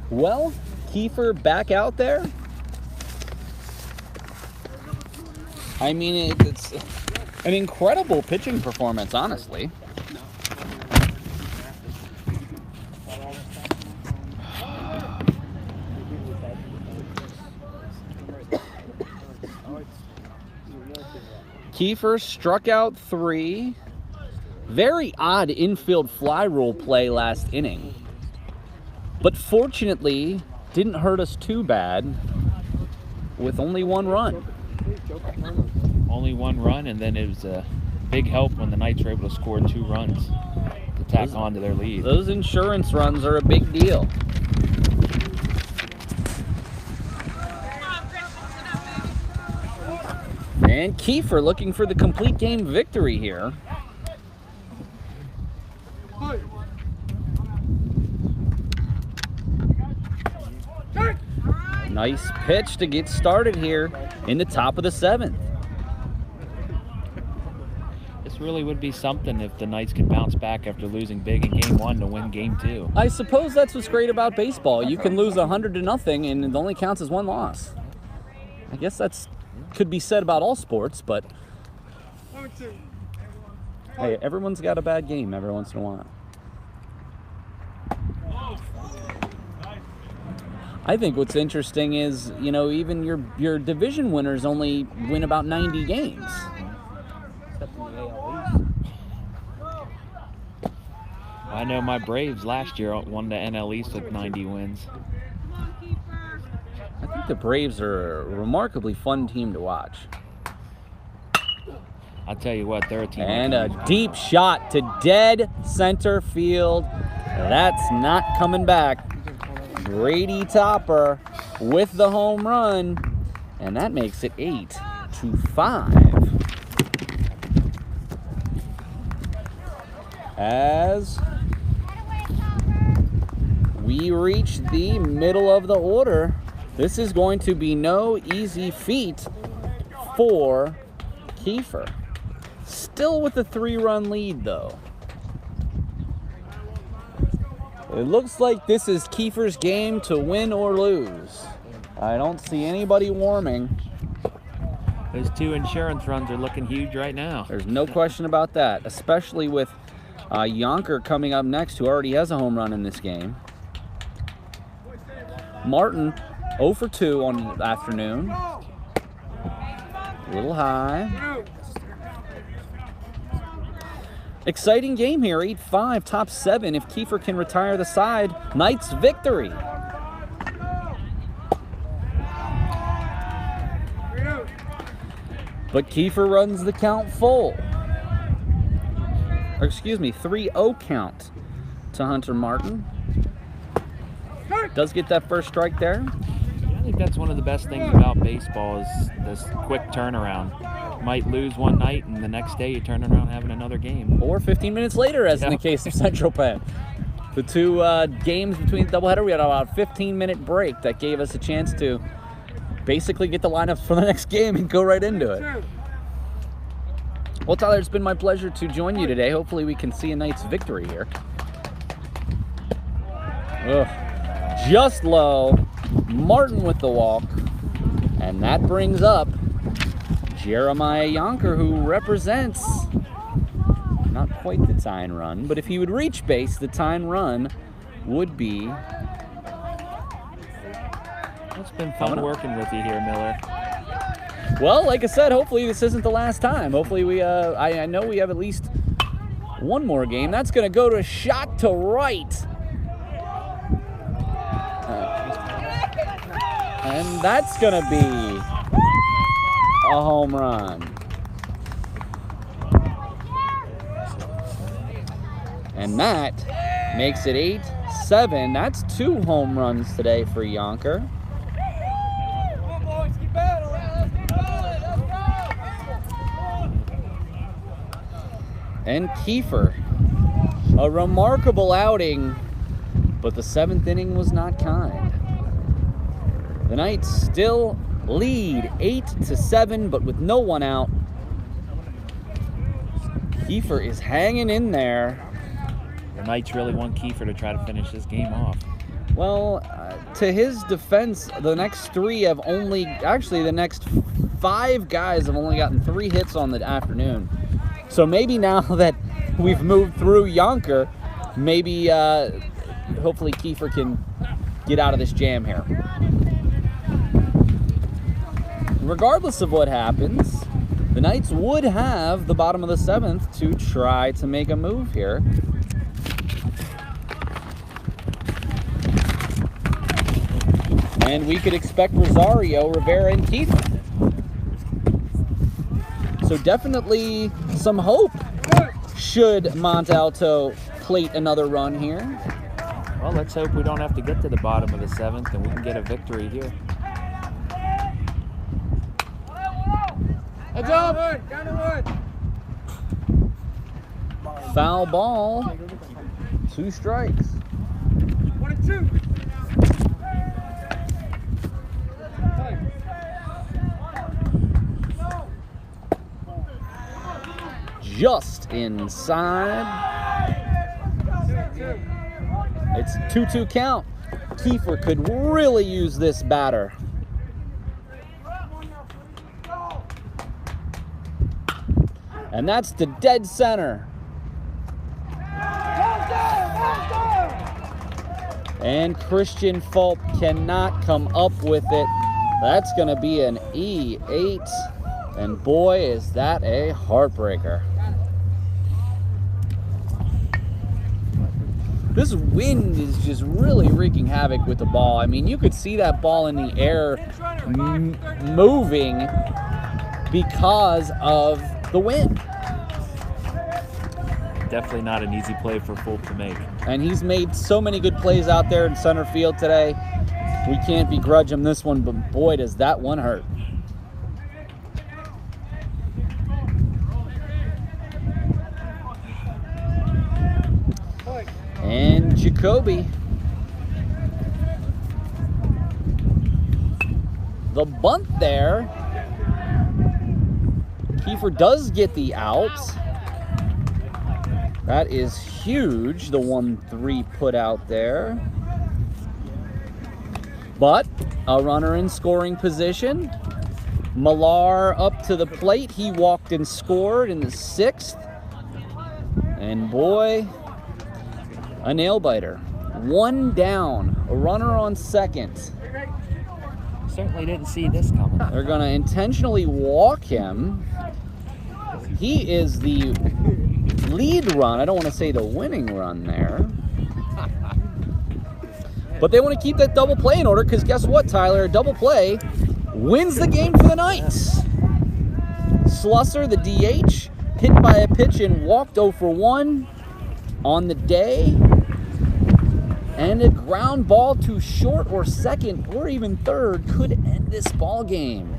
Well, Kiefer back out there. I mean, it's an incredible pitching performance, honestly. Kiefer struck out 3. Very odd infield fly rule play last inning. But fortunately, didn't hurt us too bad with only 1 run. Only 1 run, and then it was a big help when the Knights were able to score 2 runs to tack on to their lead. Those insurance runs are a big deal. And Kiefer looking for the complete game victory here. Nice pitch to get started here in the top of the 7th. This really would be something if the Knights could bounce back after losing big in Game 1 to win Game 2. I suppose that's what's great about baseball. You can lose 100-0 and it only counts as 1 loss. I guess that's could be said about all sports, but hey, everyone's got a bad game every once in a while. I think what's interesting is, you know, even your division winners only win about 90 games. Except in the AL East. I know my Braves last year won the NL East with 90 wins. I think the Braves are a remarkably fun team to watch. I'll tell you what, they're a team. And a deep shot to dead center field. That's not coming back. Grady Topper with the home run, and that makes it 8-5. As we reach the middle of the order, this is going to be no easy feat for Kiefer. Still with a 3-run lead, though. It looks like this is Kiefer's game to win or lose. I don't see anybody warming. Those 2 insurance runs are looking huge right now. There's no question about that, especially with Yonker coming up next, who already has a home run in this game. Martin 0 for 2 on the afternoon. A little high. Exciting game here, 8-5, top 7. If Kiefer can retire the side, Knights victory. But Kiefer runs the count full. Or excuse me, 3-0 count to Hunter Martin. Does get that first strike there. I think that's one of the best things about baseball is this quick turnaround. Might lose one night, and the next day you turn around having another game. Or 15 minutes later, as in the case of Central Penn. The two games between the doubleheader, we had about a 15-minute break that gave us a chance to basically get the lineups for the next game and go right into it. Well, Tyler, it's been my pleasure to join you today. Hopefully we can see a Knights victory here. Ugh. Just low. Martin with the walk. And that brings up Jeremiah Yonker, who represents not quite the tying run, but if he would reach base, the tying run would be. It's been fun working with you here, Miller. Well, like I said, hopefully this isn't the last time. Hopefully we, I know we have at least one more game. That's going to go to a shot to right. And that's going to be a home run. And that makes it 8-7. That's 2 home runs today for Yonker. And Kiefer, a remarkable outing, but the 7th inning was not kind. The Knights still lead 8-7, but with no one out. Kiefer is hanging in there. The Knights really want Kiefer to try to finish this game off. Well, to his defense, the next 3 have only, actually the next 5 guys have only gotten 3 hits on the afternoon. So maybe now that we've moved through Yonker, maybe hopefully Kiefer can get out of this jam here. Regardless of what happens, the Knights would have the bottom of the 7th to try to make a move here. And we could expect Rosario, Rivera, and Kiefer. So definitely some hope should Mont Alto plate another run here. Well, let's hope we don't have to get to the bottom of the 7th and we can get a victory here. Foul ball. 2 strikes. 1 and 2. Just inside. It's 2-2 count. Kiefer could really use this batter. And that's to dead center. And Christian Fulp cannot come up with it. That's going to be an E8. And boy, is that a heartbreaker. This wind is just really wreaking havoc with the ball. I mean, you could see that ball in the air moving because of the wind. Definitely not an easy play for Fulp to make. And he's made so many good plays out there in center field today. We can't begrudge him this one, but boy, does that one hurt. And Jacoby. The bunt there. Kiefer does get the out. That is huge, the 1-3 put out there. But a runner in scoring position. Millar up to the plate. He walked and scored in the 6th. And boy, a nail biter. 1 down, a runner on second. Certainly didn't see this coming. They're going to intentionally walk him. He is the lead run. I don't want to say the winning run there. But they want to keep that double play in order because guess what, Tyler? A double play wins the game for the Knights. Slusser, the DH, hit by a pitch and walked 0 for 1 on the day. And a ground ball to short or second or even third could end this ball game.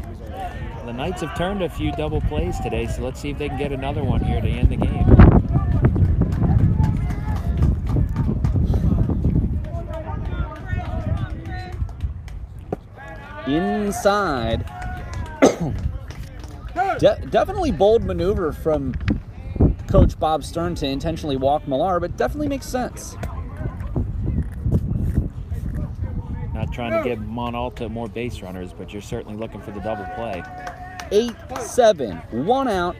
The Knights have turned a few double plays today, so let's see if they can get another one here to end the game. Inside. Definitely bold maneuver from Coach Bob Stern to intentionally walk Millar, but definitely makes sense. Not trying to give Mont Alto more base runners, but you're certainly looking for the double play. 8-7, 1 out,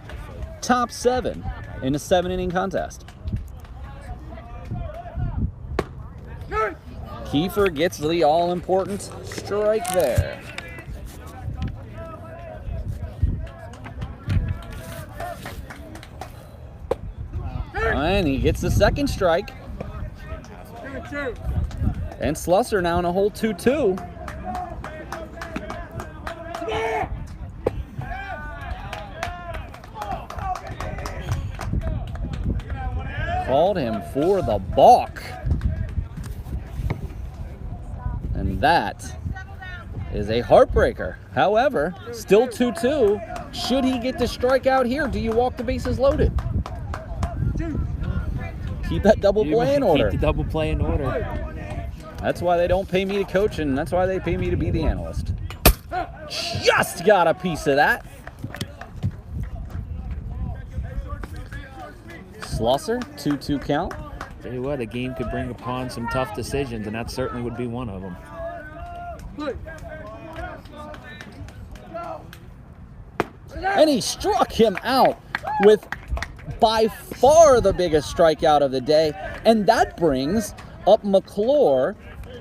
top 7 in a 7-inning contest. Kiefer gets the all-important strike there. And he gets the second strike. And Slusser now in a hole 2-2. Called him for the balk. And that is a heartbreaker. However, still 2-2. Should he get the strikeout here, do you walk the bases loaded? Keep that double play in order. Keep the double play in order. That's why they don't pay me to coach, and that's why they pay me to be the analyst. Just got a piece of that. Slusser, 2-2 count. Tell you what, a game could bring upon some tough decisions, and that certainly would be one of them. And he struck him out with by far the biggest strikeout of the day, and that brings up McClure,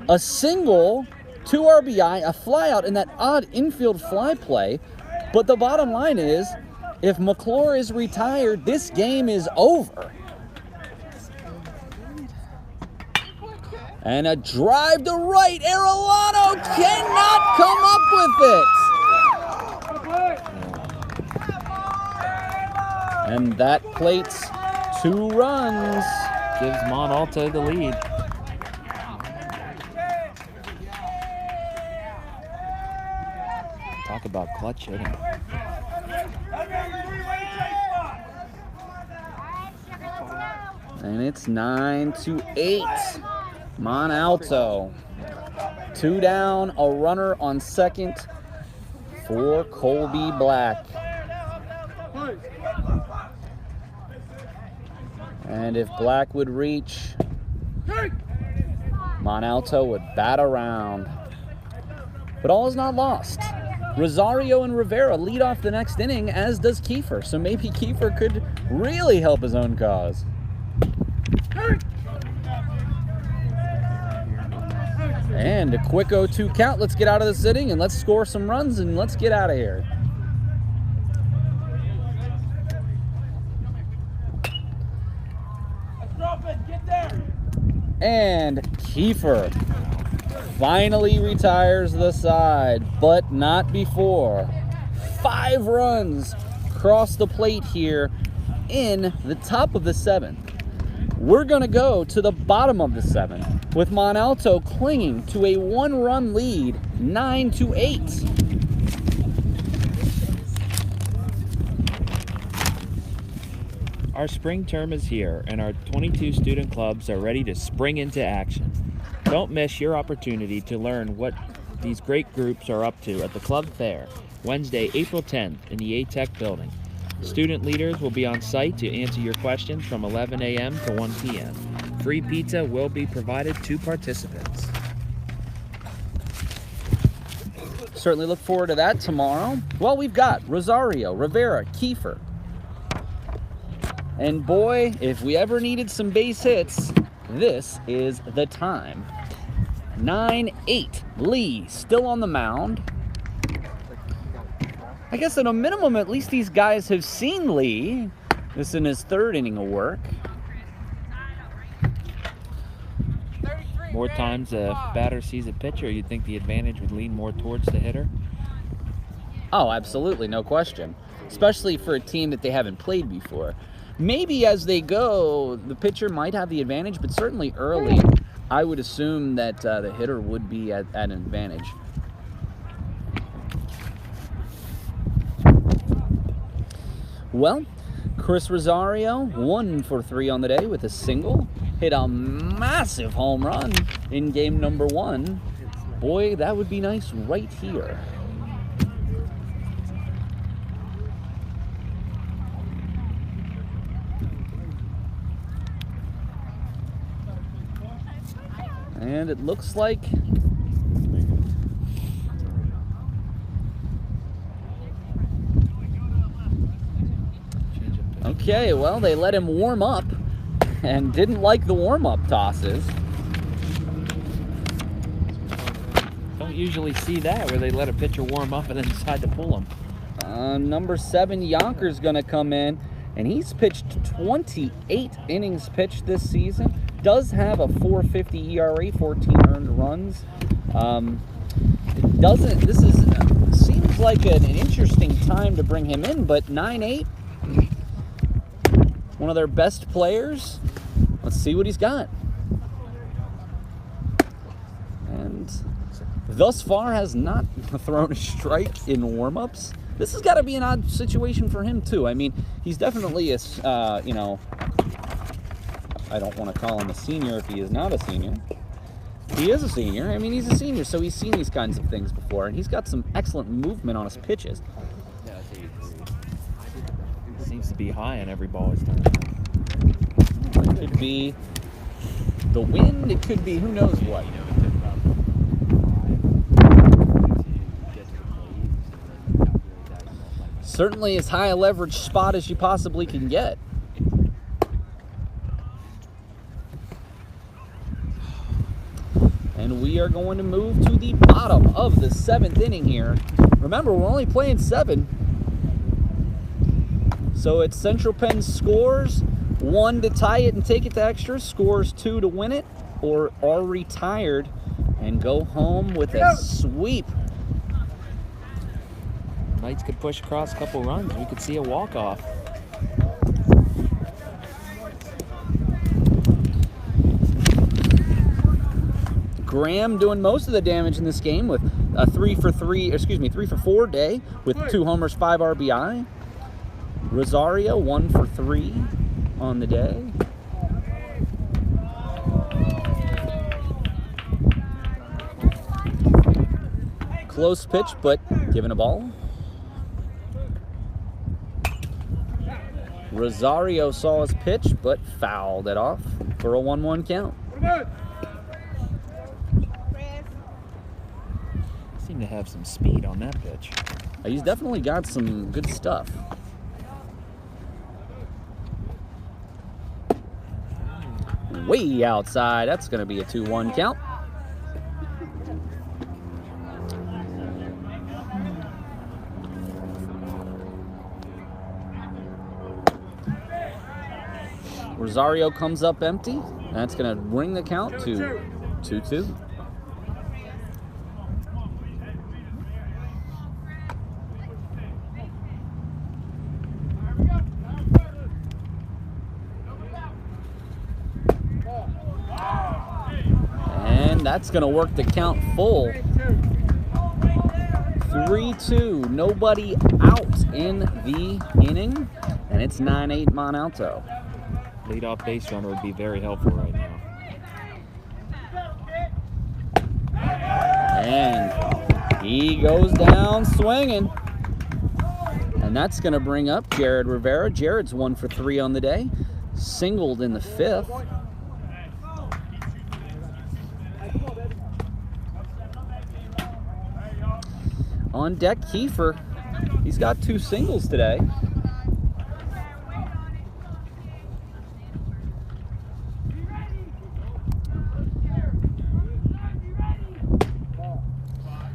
a single, 2 RBI, a flyout in that odd infield fly play. But the bottom line is, if McClure is retired, this game is over. And a drive to right, Arellano cannot come up with it. And that plates 2 runs. Gives Mont Alto the lead. Talk about clutch hitting. And it's 9-8. Mont Alto. 2 down, a runner on second for Colby Black. And if Black would reach, Mont Alto would bat around. But all is not lost. Rosario and Rivera lead off the next inning, as does Kiefer. So maybe Kiefer could really help his own cause. And a quick 0-2 count. Let's get out of this inning and let's score some runs and let's get out of here. And Kiefer finally retires the side, but not before. 5 runs cross the plate here in the top of the 7th. We're going to go to the bottom of the 7th with Mont Alto clinging to a 1-run lead, 9-8. Our spring term is here, and our 22 student clubs are ready to spring into action. Don't miss your opportunity to learn what these great groups are up to at the club fair, Wednesday, April 10th in the ATEC building. Student leaders will be on site to answer your questions from 11 a.m. to 1 p.m. Free pizza will be provided to participants. Certainly look forward to that tomorrow. Well, we've got Rosario, Rivera, Kiefer. And boy, if we ever needed some base hits, this is the time. 9-8. Lee still on the mound. I guess at a minimum, at least these guys have seen Lee. This is in his 3rd inning of work. More times a batter sees a pitcher, you'd think the advantage would lean more towards the hitter. Oh, absolutely, no question. Especially for a team that they haven't played before. Maybe as they go, the pitcher might have the advantage, but certainly early, I would assume that the hitter would be at an advantage. Well, Chris Rosario, 1 for 3 on the day with a single. Hit a massive home run in game number 1. Boy, that would be nice right here. And it looks like okay, well, they let him warm up and didn't like the warm-up tosses. Don't usually see that where they let a pitcher warm up and then decide to pull him. Number 7, Yonker's going to come in, and he's pitched 28 innings pitched this season. Does have a 4.50 ERA, 14 earned runs. It doesn't. This seems like an interesting time to bring him in, but 9.8, one of their best players. Let's see what he's got. And thus far has not thrown a strike in warm-ups. This has got to be an odd situation for him too. I mean, he's definitely a you know, I don't want to call him a senior if he is not a senior. He is a senior. I mean, he's a senior, so he's seen these kinds of things before, and he's got some excellent movement on his pitches. Seems to be high on every ball he's done. It could be the wind. It could be who knows what. Certainly as high a leverage spot as you possibly can get. And we are going to move to the bottom of the 7th inning here. Remember, we're only playing 7. So it's Central Penn scores 1 to tie it and take it to extras, scores 2 to win it, or are retired and go home with a sweep. Knights could push across a couple runs. We could see a walk-off. Graham doing most of the damage in this game with a 3 for 4 day with 2 homers, 5 RBI. Rosario 1 for 3 on the day. Close pitch, but given a ball. Rosario saw his pitch, but fouled it off for a 1-1 count. Seem to have some speed on that pitch. He's definitely got some good stuff. Way outside. That's going to be a 2-1 count. Rosario comes up empty. That's going to bring the count to 2-2. And that's going to work the count full. 3-2. Nobody out in the inning. And it's 9-8 Mont Alto. Leadoff base runner would be very helpful right now. And he goes down swinging. And that's going to bring up Jared Rivera. Jared's 1 for 3 on the day. Singled in the 5th. On deck, Kiefer. He's got 2 singles today.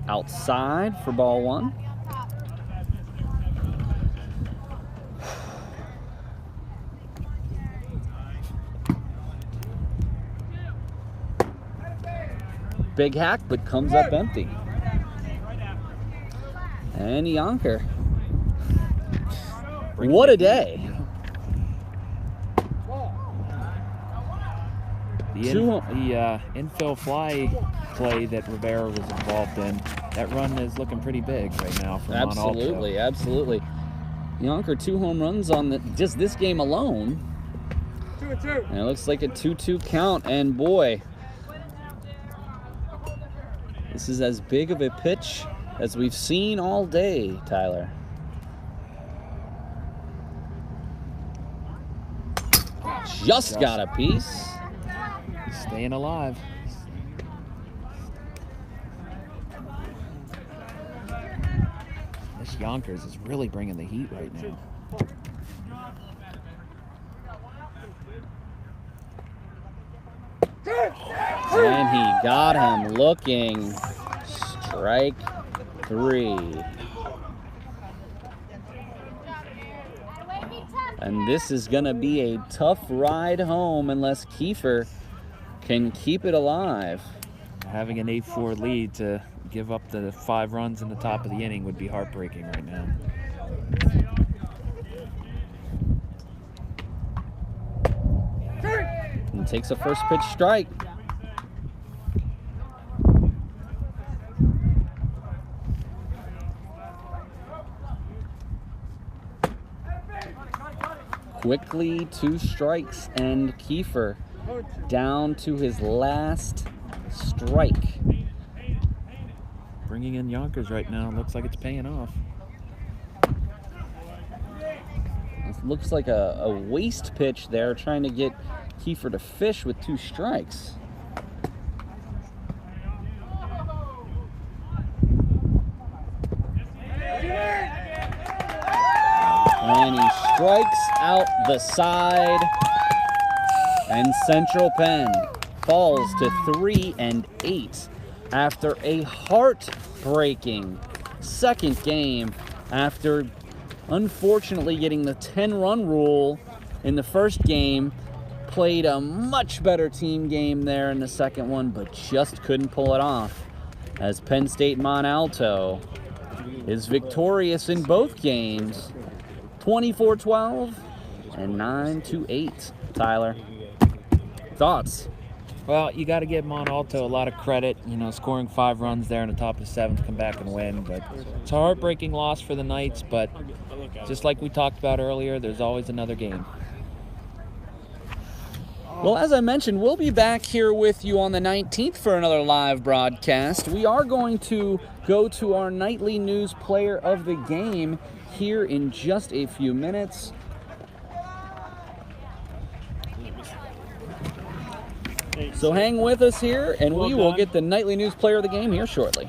Outside for ball 1. Big hack, but comes up empty. And Yonker. What a day. The infill fly play that Rivera was involved in, that run is looking pretty big right now for Mont Alto. Absolutely, absolutely. Yonker 2 home runs on just this game alone. 2-2. And it looks like a 2-2 count. And boy, this is as big of a pitch as we've seen all day, Tyler. Just got a piece. Staying alive. This Yonkers is really bringing the heat right now. And he got him looking. Strike 3. And this is going to be a tough ride home unless Kiefer can keep it alive. Having an 8-4 lead to give up the 5 runs in the top of the inning would be heartbreaking right now. And takes a first pitch strike. Quickly 2 strikes and Kiefer down to his last strike. Bringing in Yonkers right now, looks like it's paying off. It looks like a waste pitch there, trying to get Kiefer to fish with 2 strikes. And he strikes out the side. And Central Penn falls to 3-8 after a heartbreaking second game after unfortunately getting the 10-run rule in the first game. Played a much better team game there in the second one, but just couldn't pull it off as Penn State Mont Alto is victorious in both games, 24-12 and 9-8. Tyler, thoughts? Well, you got to give Mont Alto a lot of credit, scoring 5 runs there in the top of the 7th, come back and win. But it's a heartbreaking loss for the Knights, but just like we talked about earlier, there's always another game. Well, as I mentioned, we'll be back here with you on the 19th for another live broadcast. We are going to go to our nightly news player of the game here in just a few minutes. So hang with us here, and we will get the nightly news player of the game here shortly.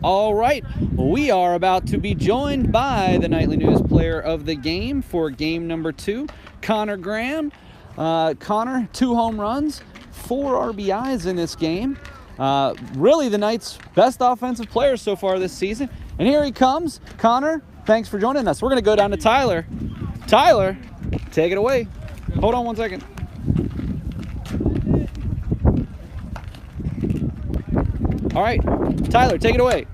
All right, we are about to be joined by the Nightly News Player of the Game for game number 2, Connor Graham. Connor, 2 home runs, 4 RBIs in this game. Really the Knights' best offensive player so far this season. And here he comes. Connor, thanks for joining us. We're going to go down to Tyler. Tyler, take it away. Hold on one second. All right, Tyler, take it away.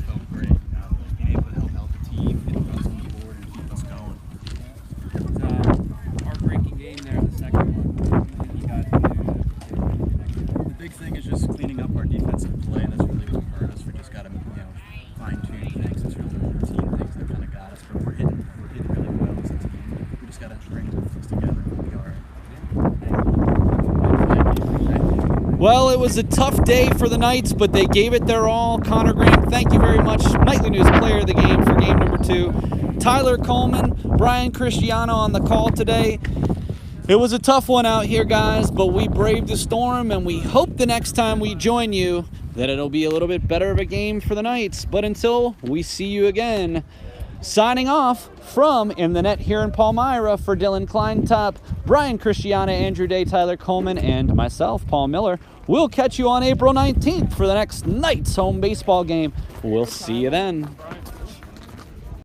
Felt great. Being able to help out the team, get us on the board, and keep us going. It's a heartbreaking game there, the second one. You guys do The big thing is just cleaning up our defensive play. That's really what hurt us. We just got to, fine-tune things. It's really the routine things that kind of got us, but we're hitting really well as a team. We just got to bring things together. We'll be all right. Well, it was a tough day for the Knights, but they gave it their all. Connor Graham, thank you very much. Nightly News Player of the Game for game number 2. Tyler Coleman, Brian Cristiano on the call today. It was a tough one out here, guys, but we braved the storm, and we hope the next time we join you that it'll be a little bit better of a game for the Knights. But until we see you again, signing off from In the Net here in Palmyra for Dylan Kleintop, Brian Cristiano, Andrew Day, Tyler Coleman, and myself, Paul Miller. We'll catch you on April 19th for the next Knights home baseball game. We'll see you then.